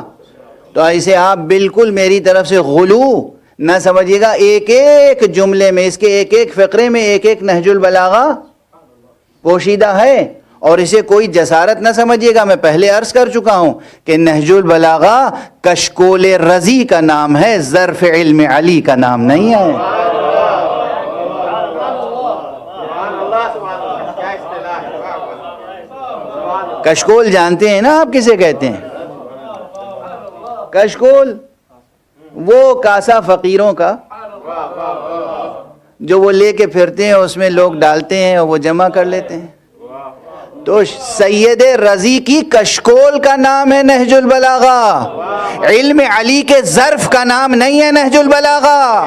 تو ایسے آپ بالکل میری طرف سے غلو نہ سمجھیے گا. ایک ایک جملے میں، اس کے ایک ایک فقرے میں ایک ایک نہج البلاغہ پوشیدہ ہے، اور اسے کوئی جسارت نہ سمجھیے گا. میں پہلے عرض کر چکا ہوں کہ نہج البلاغہ کشکول رضی کا نام ہے، ظرف علم علی کا نام نہیں ہے. کشکول جانتے ہیں نا آپ کسے کہتے ہیں؟ کشکول وہ کاسا فقیروں کا جو وہ لے کے پھرتے ہیں، اس میں لوگ ڈالتے ہیں اور وہ جمع کر لیتے ہیں. تو سید رضی کی کشکول کا نام ہے نہج البلاغہ، علم علی کے ظرف کا نام نہیں ہے نہج البلاغہ.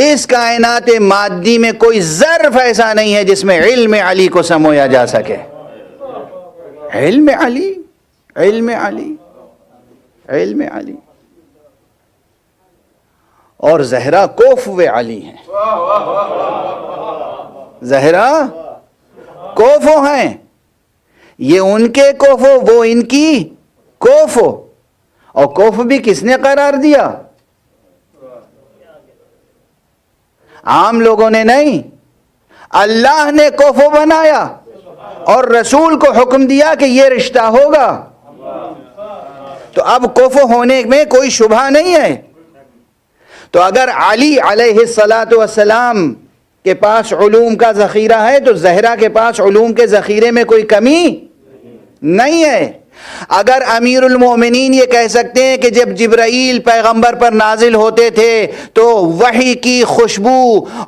اس کائنات مادی میں کوئی ظرف ایسا نہیں ہے جس میں علم علی کو سمویا جا سکے. علم علی، علم علی، علم علی. اور زہرا کوفو علی ہیں. زہرا کوفو ہیں. یہ ان کے کوفو، وہ ان کی کوفو. اور کوفو بھی کس نے قرار دیا؟ عام لوگوں نے نہیں، اللہ نے کوفو بنایا اور رسول کو حکم دیا کہ یہ رشتہ ہوگا. تو اب کوفو ہونے میں کوئی شبہ نہیں ہے. تو اگر علی علیہ الصلاۃ والسلام کے پاس علوم کا ذخیرہ ہے تو زہرا کے پاس علوم کے ذخیرے میں کوئی کمی نہیں ہے. اگر امیر المومنین یہ کہہ سکتے ہیں کہ جب جبرائیل پیغمبر پر نازل ہوتے تھے تو وحی کی خوشبو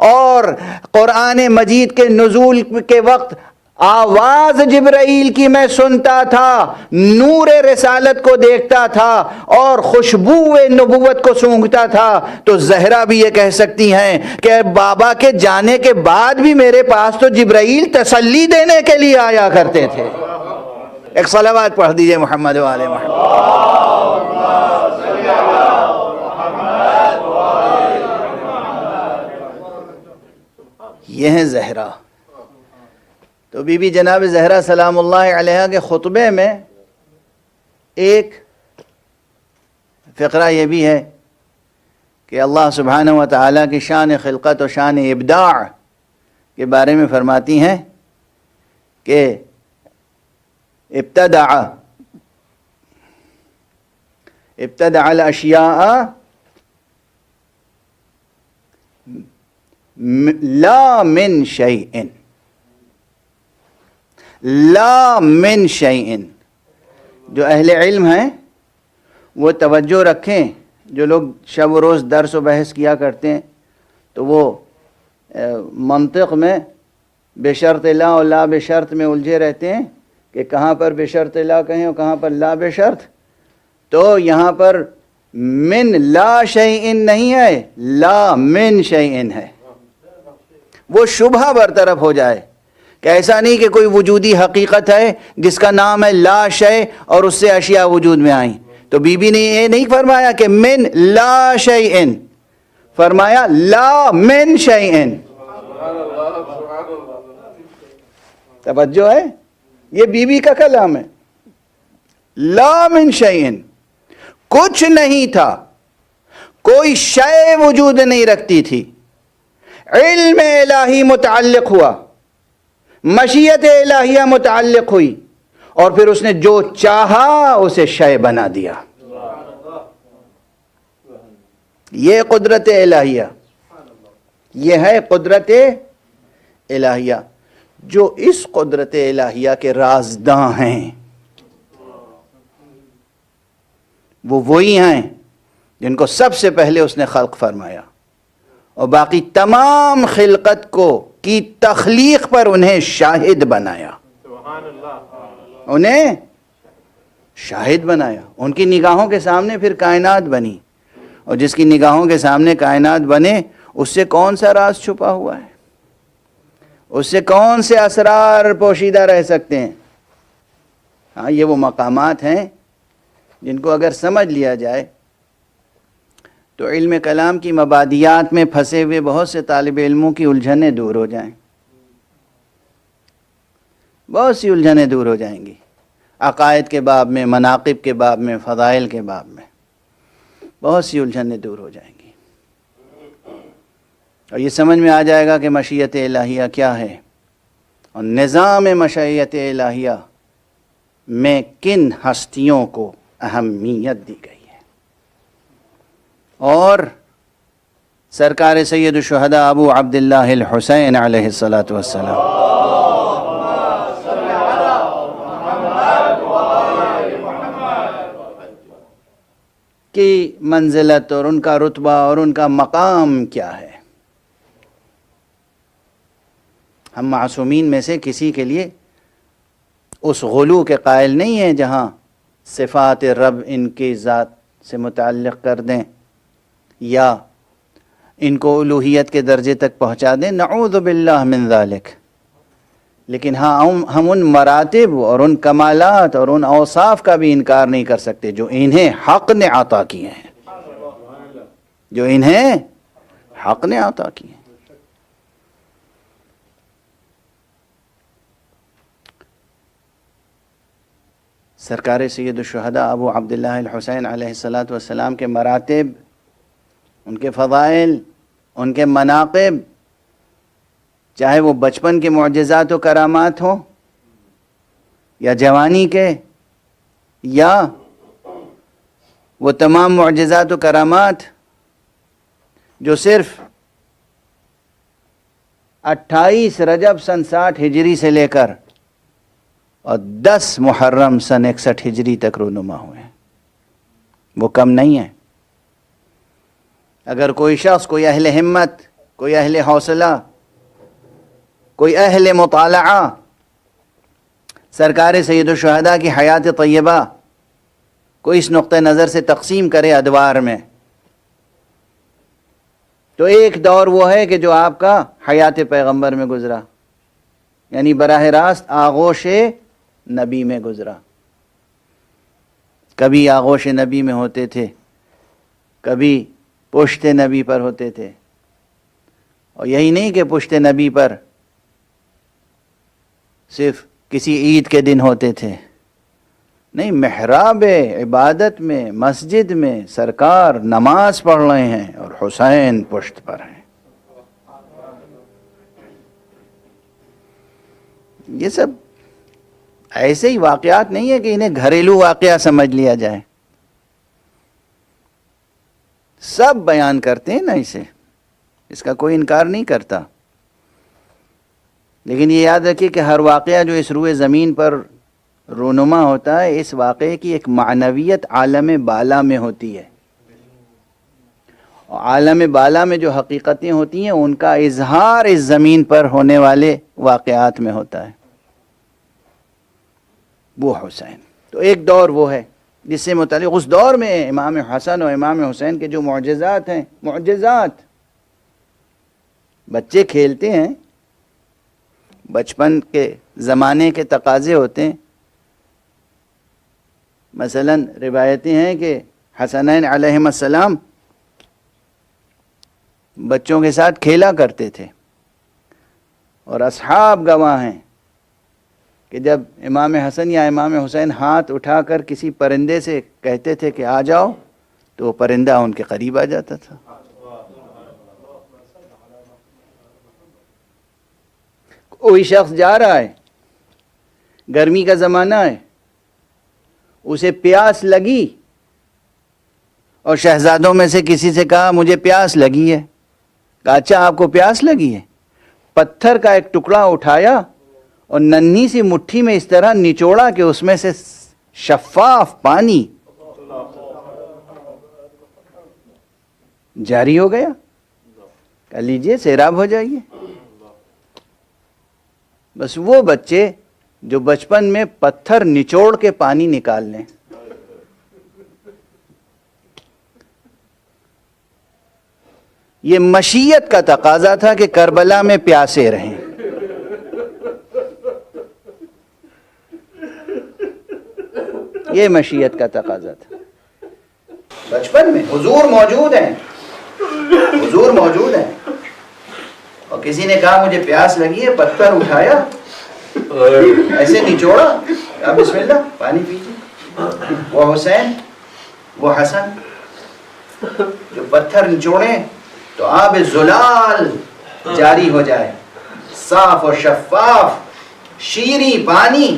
اور قرآن مجید کے نزول کے وقت آواز جبرائیل کی میں سنتا تھا، نور رسالت کو دیکھتا تھا اور خوشبو نبوت کو سونگھتا تھا، تو زہرا بھی یہ کہہ سکتی ہیں کہ بابا کے جانے کے بعد بھی میرے پاس تو جبرائیل تسلی دینے کے لیے آیا کرتے تھے. ایک صلوات پڑھ دیجئے محمد و آل محمد. یہ ہیں زہرا. تو بی بی جناب زہرا سلام اللہ علیہا کے خطبے میں ایک فقرہ یہ بھی ہے کہ اللہ سبحانہ و تعالیٰ کی شان خلقت و شان ابداع کے بارے میں فرماتی ہیں کہ ابتدع الاشیاء لا من شیء، لا من شیء. جو اہل علم ہیں وہ توجہ رکھیں. جو لوگ شب و روز درس و بحث کیا کرتے ہیں تو وہ منطق میں بشرط لا اور لا بشرط میں الجھے رہتے ہیں کہ کہاں پر بشرط لا کہیں اور کہاں پر لا بشرط. تو یہاں پر من لا شیء نہیں ہے، لا من شیء ہے. وہ شبہ برطرف ہو جائے کہ ایسا نہیں کہ کوئی وجودی حقیقت ہے جس کا نام ہے لا شیء اور اس سے اشیاء وجود میں آئیں. تو بی بی نے یہ نہیں فرمایا کہ من لا شیء، فرمایا لا من شیء. توجہ ہے، یہ بی بی کا کلام ہے. لا من شیء، کچھ نہیں تھا، کوئی شے وجود نہیں رکھتی تھی. علم الہی متعلق ہوا، مشیت الہیہ متعلق ہوئی اور پھر اس نے جو چاہا اسے شے بنا دیا. یہ قدرت الہیہ، یہ ہے قدرت الہیہ. جو اس قدرت الہیہ کے رازداں ہیں وہ وہی ہیں جن کو سب سے پہلے اس نے خلق فرمایا اور باقی تمام خلقت کو کی تخلیق پر انہیں شاہد بنایا. انہیں شاہد بنایا. ان کی نگاہوں کے سامنے پھر کائنات بنی، اور جس کی نگاہوں کے سامنے کائنات بنے اس سے کون سا راز چھپا ہوا ہے؟ اس سے کون سے اسرار پوشیدہ رہ سکتے ہیں؟ ہاں، یہ وہ مقامات ہیں جن کو اگر سمجھ لیا جائے تو علم کلام کی مبادیات میں پھنسے ہوئے بہت سے طالب علموں کی الجھنیں دور ہو جائیں. بہت سی الجھنیں دور ہو جائیں گی. عقائد کے باب میں، مناقب کے باب میں، فضائل کے باب میں بہت سی الجھنیں دور ہو جائیں گی اور یہ سمجھ میں آ جائے گا کہ مشیت الہیہ کیا ہے اور نظام مشیت الہیہ میں کن ہستیوں کو اہمیت دی گئی ہے. اور سرکار سید الشہداء ابو عبداللہ الحسین علیہ السلام کی منزلت اور ان کا رتبہ اور ان کا مقام کیا ہے. ہم معصومین میں سے کسی کے لیے اس غلو کے قائل نہیں ہیں جہاں صفات رب ان کی ذات سے متعلق کر دیں یا ان کو الوہیت کے درجے تک پہنچا دیں، نعوذ باللہ من ذالک. لیکن ہاں ہم ان مراتب اور ان کمالات اور ان اوصاف کا بھی انکار نہیں کر سکتے جو انہیں حق نے عطا کیے ہیں، جو انہیں حق نے عطا کیے ہیں. سرکار سید الشہداء ابو عبداللہ الحسین علیہ الصلاۃ والسلام کے مراتب، ان کے فضائل، ان کے مناقب، چاہے وہ بچپن کے معجزات و کرامات ہوں یا جوانی کے، یا وہ تمام معجزات و کرامات جو صرف 28 رجب سن 60 ہجری سے لے کر اور 10 محرم سن 61 ہجری تک رونما ہوئے ہیں، وہ کم نہیں ہیں. اگر کوئی شخص، کوئی اہل ہمت، کوئی اہل حوصلہ، کوئی اہل مطالعہ سرکار سید الشہداء کی حیات طیبہ کو اس نقطہ نظر سے تقسیم کرے ادوار میں، تو ایک دور وہ ہے کہ جو آپ کا حیات پیغمبر میں گزرا، یعنی براہ راست آغوش نبی میں گزرا. کبھی آغوش نبی میں ہوتے تھے، کبھی پشت نبی پر ہوتے تھے، اور یہی نہیں کہ پشت نبی پر صرف کسی عید کے دن ہوتے تھے، نہیں، محراب عبادت میں، مسجد میں سرکار نماز پڑھ رہے ہیں اور حسین پشت پر ہیں. یہ سب ایسے ہی واقعات نہیں ہے کہ انہیں گھریلو واقعہ سمجھ لیا جائے. سب بیان کرتے ہیں نا اسے، اس کا کوئی انکار نہیں کرتا. لیکن یہ یاد رکھیے کہ ہر واقعہ جو اس روئے زمین پر رونما ہوتا ہے، اس واقعے کی ایک معنویت عالم بالا میں ہوتی ہے، اور عالم بالا میں جو حقیقتیں ہوتی ہیں ان کا اظہار اس زمین پر ہونے والے واقعات میں ہوتا ہے. وہ حسین تو ایک دور وہ ہے جس سے متعلق اس دور میں امام حسن اور امام حسین کے جو معجزات ہیں، معجزات، بچے کھیلتے ہیں، بچپن کے زمانے کے تقاضے ہوتے ہیں. مثلا روایتیں ہیں کہ حسنین علیہم السلام بچوں کے ساتھ کھیلا کرتے تھے، اور اصحاب گواہ ہیں کہ جب امام حسن یا امام حسین ہاتھ اٹھا کر کسی پرندے سے کہتے تھے کہ آ جاؤ، تو وہ پرندہ ان کے قریب آ جاتا تھا. کوئی شخص جا رہا ہے، گرمی کا زمانہ ہے، اسے پیاس لگی، اور شہزادوں میں سے کسی سے کہا مجھے پیاس لگی ہے. کہا اچھا آپ کو پیاس لگی ہے؟ پتھر کا ایک ٹکڑا اٹھایا اور ننھی سی مٹھی میں اس طرح نچوڑا کہ اس میں سے شفاف پانی جاری ہو گیا. کہا لیجئے سیراب ہو جائیے. بس وہ بچے جو بچپن میں پتھر نچوڑ کے پانی نکال لیں. یہ مشیت کا تقاضا تھا کہ کربلا میں پیاسے رہیں. یہ مشیت کا تقاضا تھا. بچپن میں حضور موجود ہیں، حضور موجود ہیں، اور کسی نے کہا مجھے پیاس لگی ہے، پتھر اٹھایا، ایسے نچوڑا، کہا بسم اللہ پانی پیجیے. وہ حسین، وہ حسن جو پتھر نچوڑے تو آب زلال جاری ہو جائے، صاف اور شفاف شیریں پانی.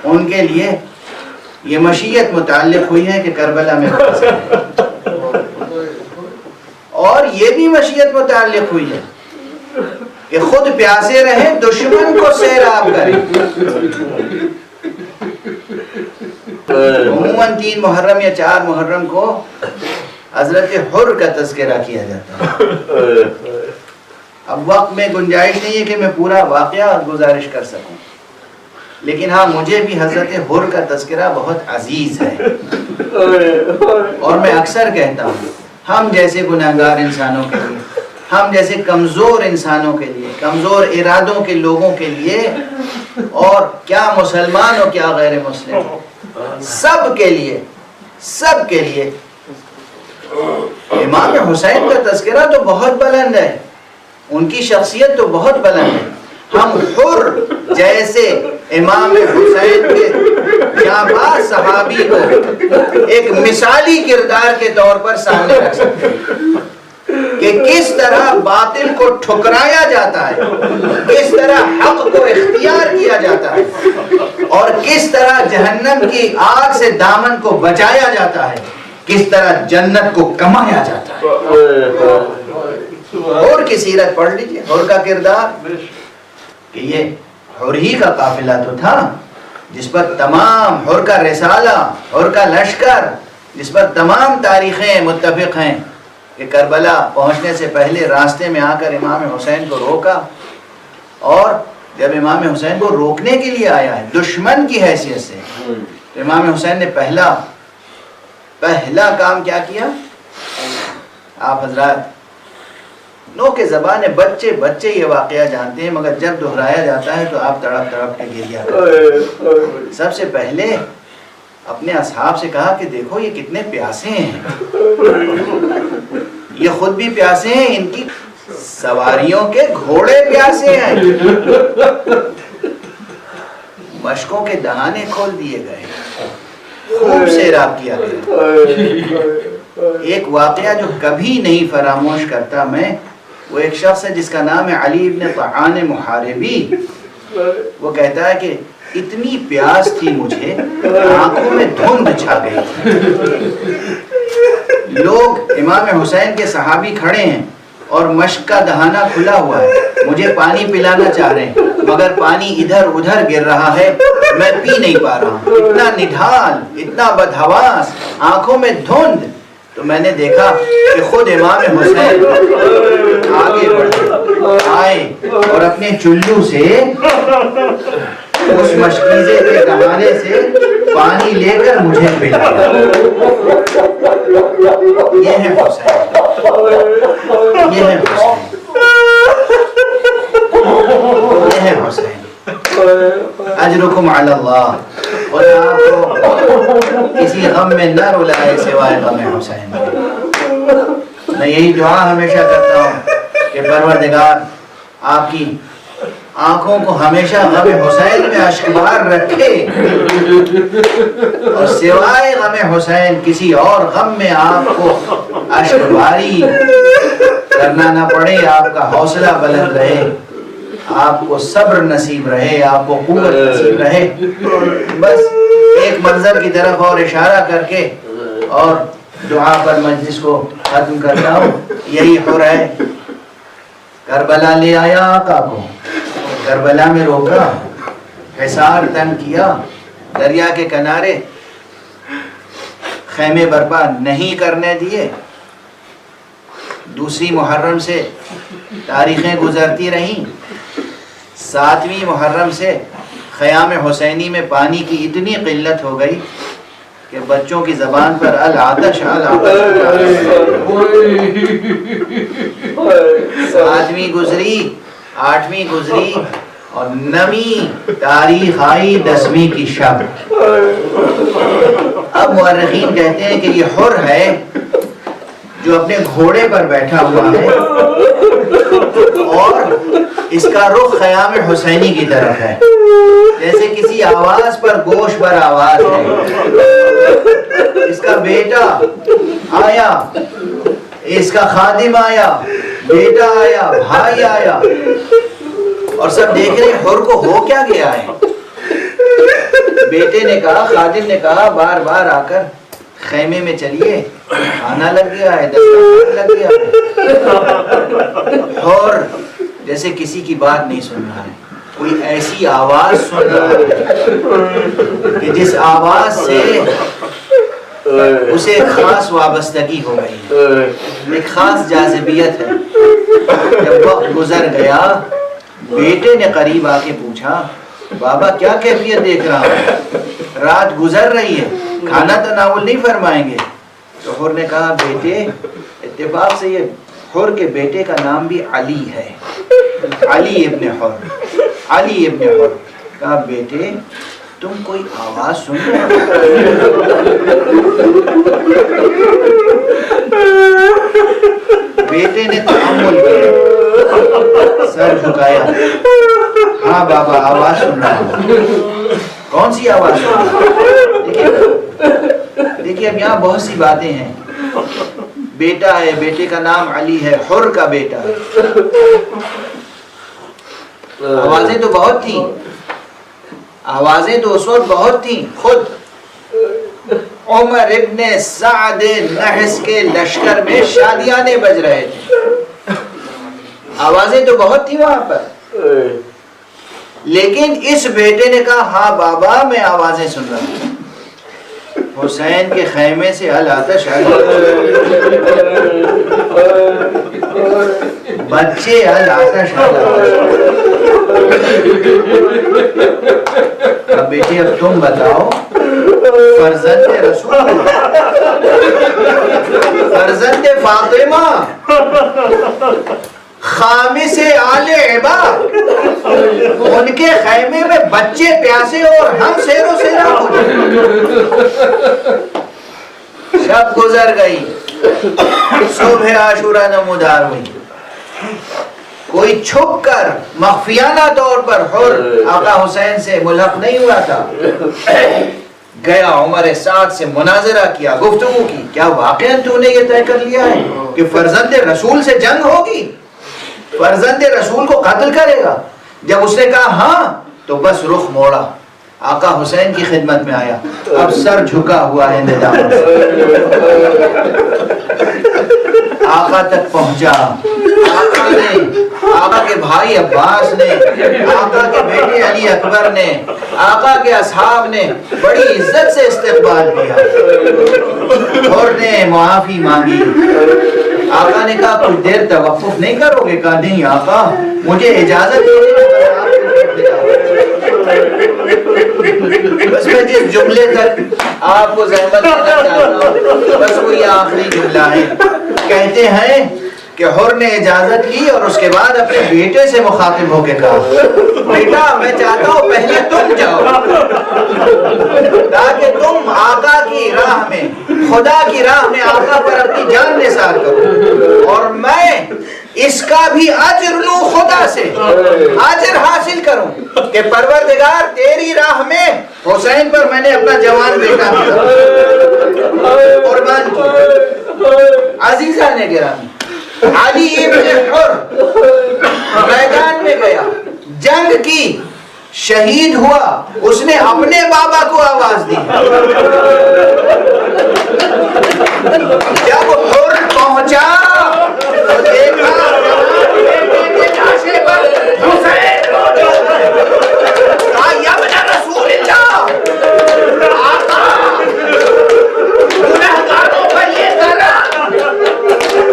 ان کے لیے یہ مشیت متعلق ہوئی ہے کہ کربلا میں اور یہ بھی مشیت متعلق ہوئی ہے کہ خود پیاسے رہیں، دشمن کو سیراب کریں. عموماً 3 محرم یا 4 محرم کو حضرت حر کا تذکرہ کیا جاتا ہے. اب وقت میں گنجائش نہیں ہے کہ میں پورا واقعہ گزارش کر سکوں، لیکن ہاں مجھے بھی حضرت حر کا تذکرہ بہت عزیز ہے، اور میں اکثر کہتا ہوں ہم جیسے گناہگار انسانوں کے لیے، ہم جیسے کمزور انسانوں کے لیے، کمزور ارادوں کے لوگوں کے لیے، اور کیا مسلمان ہو کیا غیر مسلم، سب کے لیے، سب کے لیے۔ امام حسین کا تذکرہ تو بہت بلند ہے، ان کی شخصیت تو بہت بلند ہے۔ ہم حر جیسے امام حسین کے جانباز صحابی کو ایک مثالی کردار کے طور پر سامنے رکھ سکتے ہیں کہ کس طرح باطل کو ٹھکرایا جاتا ہے، کس طرح حق کو اختیار کیا جاتا ہے، اور کس طرح جہنم کی آگ سے دامن کو بچایا جاتا ہے، کس طرح جنت کو کمایا جاتا ہے۔ اور کی سیرت پڑھ لیجئے، اور کا کردار کہ یہ حر ہی کا قافلہ تو تھا جس پر تمام حر کا رسالہ، حر کا لشکر، جس پر تمام تاریخیں متفق ہیں کہ کربلا پہنچنے سے پہلے راستے میں آ کر امام حسین کو روکا، اور جب امام حسین کو روکنے کے لیے آیا ہے دشمن کی حیثیت سے، تو امام حسین نے پہلا کام کیا کیا؟ آپ حضرات نو کے زبان بچے یہ واقعہ جانتے ہیں، مگر جب دہرایا جاتا ہے تو آپ تڑپ تڑپ کے گریہ کرتے ہیں۔ سب سے پہلے اپنے اصحاب سے کہا کہ دیکھو یہ کتنے پیاسے ہیں، یہ خود بھی پیاسے ہیں، ان کی سواریوں کے گھوڑے پیاسے ہیں۔ مشکوں کے دہانے کھول دیے گئے، خوب سیراب کیا گیا۔ ایک واقعہ جو کبھی نہیں فراموش کرتا میں، وہ ایک شخص ہے جس کا نام ہے علی ابن طعان محاربی۔ وہ کہتا ہے کہ اتنی پیاس تھی مجھے، آنکھوں میں دھند چھا گئی تھی۔ لوگ امام حسین کے صحابی کھڑے ہیں اور مشک کا دہانہ کھلا ہوا ہے، مجھے پانی پلانا چاہ رہے ہیں، مگر پانی ادھر ادھر گر رہا ہے، میں پی نہیں پا رہا ہوں، اتنا نڈھال، اتنا بدحواس، آنکھوں میں دھند۔ تو میں نے دیکھا کہ خود امام حسین آگے بڑھے آئے اور اپنے چلو سے اس مشکیزے کے دہانے سے پانی لے کر مجھے پلایا۔ یہ ہے حسین، یہ ہے حسین، یہ ہے حسین۔ اجرکم علی اللہ، اور آپ کو کسی غم میں نہ رلائے سوائے غم حسین۔ میں یہی دعا ہمیشہ کرتا ہوں کہ پروردگار آپ کی آنکھوں کو ہمیشہ غم حسین میں اشکبار رکھے، اور سوائے غم حسین کسی اور غم میں آپ کو اشکباری کرنا نہ پڑے، آپ کا حوصلہ بلند رہے، آپ کو صبر نصیب رہے، آپ کو قوت نصیب رہے۔ بس ایک منظر کی طرف اور اشارہ کر کے اور دعا پر مجلس کو ختم کرتا ہوں۔ یہی حر ہے، کربلا لے آیا آقا کو، کربلا میں روکا، حصار تنگ کیا، دریا کے کنارے خیمے برپا نہیں کرنے دیے۔ دوسری محرم سے تاریخیں گزرتی رہیں، 7ویں محرم سے خیام حسینی میں پانی کی اتنی قلت ہو گئی کہ بچوں کی زبان پر العطش العطش، 7ویں گزری، 8ویں گزری، اور 9ویں تاریخ آئی 10ویں کی شب۔ اب مورخین کہتے ہیں کہ یہ حر ہے جو اپنے گھوڑے پر بیٹھا ہوا ہے اور اس کا رخ خیام حسینی کی طرف ہے، جیسے کسی آواز پر گوش پر آواز ہے۔ اس کا بیٹا آیا، اس کا خادم آیا، بیٹا آیا، بھائی آیا، اور سب دیکھ رہے حر کو ہو کیا گیا ہے۔ بیٹے نے کہا، خادم نے کہا بار بار آ کر خیمے میں چلیے، کھانا لگ گیا ہے، دسترخوان لگ گیا ہے۔ اور جیسے کسی کی بات نہیں سن رہا ہے، کوئی ایسی آواز سن رہا ہے کہ جس آواز سے اسے ایک خاص وابستگی ہو گئی ہے، ایک خاص جاذبیت ہے۔ جب وقت گزر گیا، بیٹے نے قریب آ کے پوچھا، بابا کیا کیفیت دیکھ رہا ہوں، رات گزر رہی ہے، کھانا تناول نہیں فرمائیں گے؟ تو حر نے کہا، بیٹے اتفاق سے یہ حر کے بیٹے کا نام بھی علی ہے، علی ابن حر، علی ابن حر۔ کہا بیٹے تم کوئی آواز سن رہے ہو؟ بیٹے نے تحمل کیا، سر جھکایا، ہاں بابا آواز سن رہا ہوں۔ کون سی آواز سن رہا ہوں؟ دیکھیے اب یہاں بہت سی باتیں ہیں۔ بیٹا ہے، بیٹے کا نام علی ہے، حر کا بیٹا ہے۔ آوازیں تو بہت تھیں، آوازیں تو اس وقت بہت تھیں۔ خود عمر ابن سعد نحس کے لشکر میں شادیانے بج رہے تھے، آوازیں تو بہت تھیں وہاں پر، لیکن اس بیٹے نے کہا ہاں بابا میں آوازیں سن رہا ہوں۔ حسین کے خیمے سے الآتش بچے الآتش، اب بیٹے اب تم بتاؤ فرزند رسول، فرزند فاطمہ، خامس آل عباد، ان کے خیمے میں بچے پیاسے اور ہم سیر و سیراب ہو جائیں۔ شب گزر گئی، صبح عاشورہ نمودار ہوئی، کوئی چھپ کر مخفیانہ طور پر حر آقا حسین سے ملحق نہیں ہوا تھا۔ گیا عمر سعد سے مناظرہ کیا، گفتگو کی، کیا واقعاً تو نے یہ طے کر لیا ہے کہ فرزند رسول سے جنگ ہوگی، فرزند رسول کو قتل کرے گا؟ جب اس نے کہا ہاں تو بس رخ موڑا، آقا حسین کی خدمت میں آیا، اب سر جھکا ہوا ہے ندامت سے، آقا تک پہنچا۔ آقا نے، آقا کے بھائی عباس نے، آقا کے بیٹے علی اکبر نے، آقا کے اصحاب نے بڑی عزت سے استقبال کیا، اور نے معافی مانگی۔ آقا نے کہا کچھ دیر توقف نہیں کرو گے؟ کہا نہیں آقا مجھے اجازت بس میں جس جملے تک آپ کو زحمت دینا چاہتا ہوں بس وہی آخری جملہ ہے۔ کہتے ہیں کہ حر نے اجازت لی اور اس کے بعد اپنے بیٹے سے مخاطب ہو کے کہا بیٹا میں چاہتا ہوں پہلے تم جاؤ تاکہ تم آقا کی راہ میں، خدا کی راہ میں آقا پر اپنی جان نثار کرو، اور میں اس کا بھی اجر لوں، خدا سے اجر حاصل کروں کہ پروردگار تیری راہ میں حسین پر میں نے اپنا جوان بیٹا قربان کیا۔ عزیزہ نے گرامی، علی ابن حر میدان میں گیا، جنگ کی، شہید ہوا، اس نے اپنے بابا کو آواز دی۔ جب حر پہنچا تو دیکھا بیٹے کے لاشے پر حسین رو رہا ہے۔ کہا یا ابن رسول اللہ، آقا گنہگاروں کا یہ ذرا۔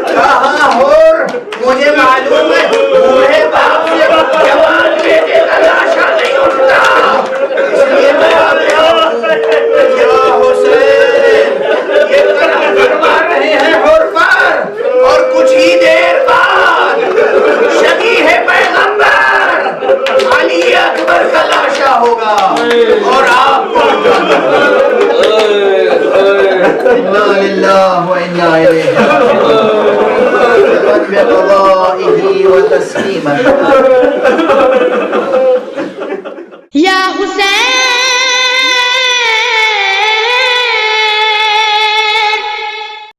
کہاں حر مجھے معلوم ہے بوڑھے باپ سے جوان بیٹے کا لاشا نہیں اٹھتا، اس لیے میں آ گیا ہوں۔ یا حسین یہ کرم فرما رہے ہیں حر پر، اور کچھ ہی دیر بعد شبیہ پیغمبر علی اکبر کا لاشا ہوگا اور آپ کو انا للہ و انا الیہ راجعون بقضائه وتسلیمه۔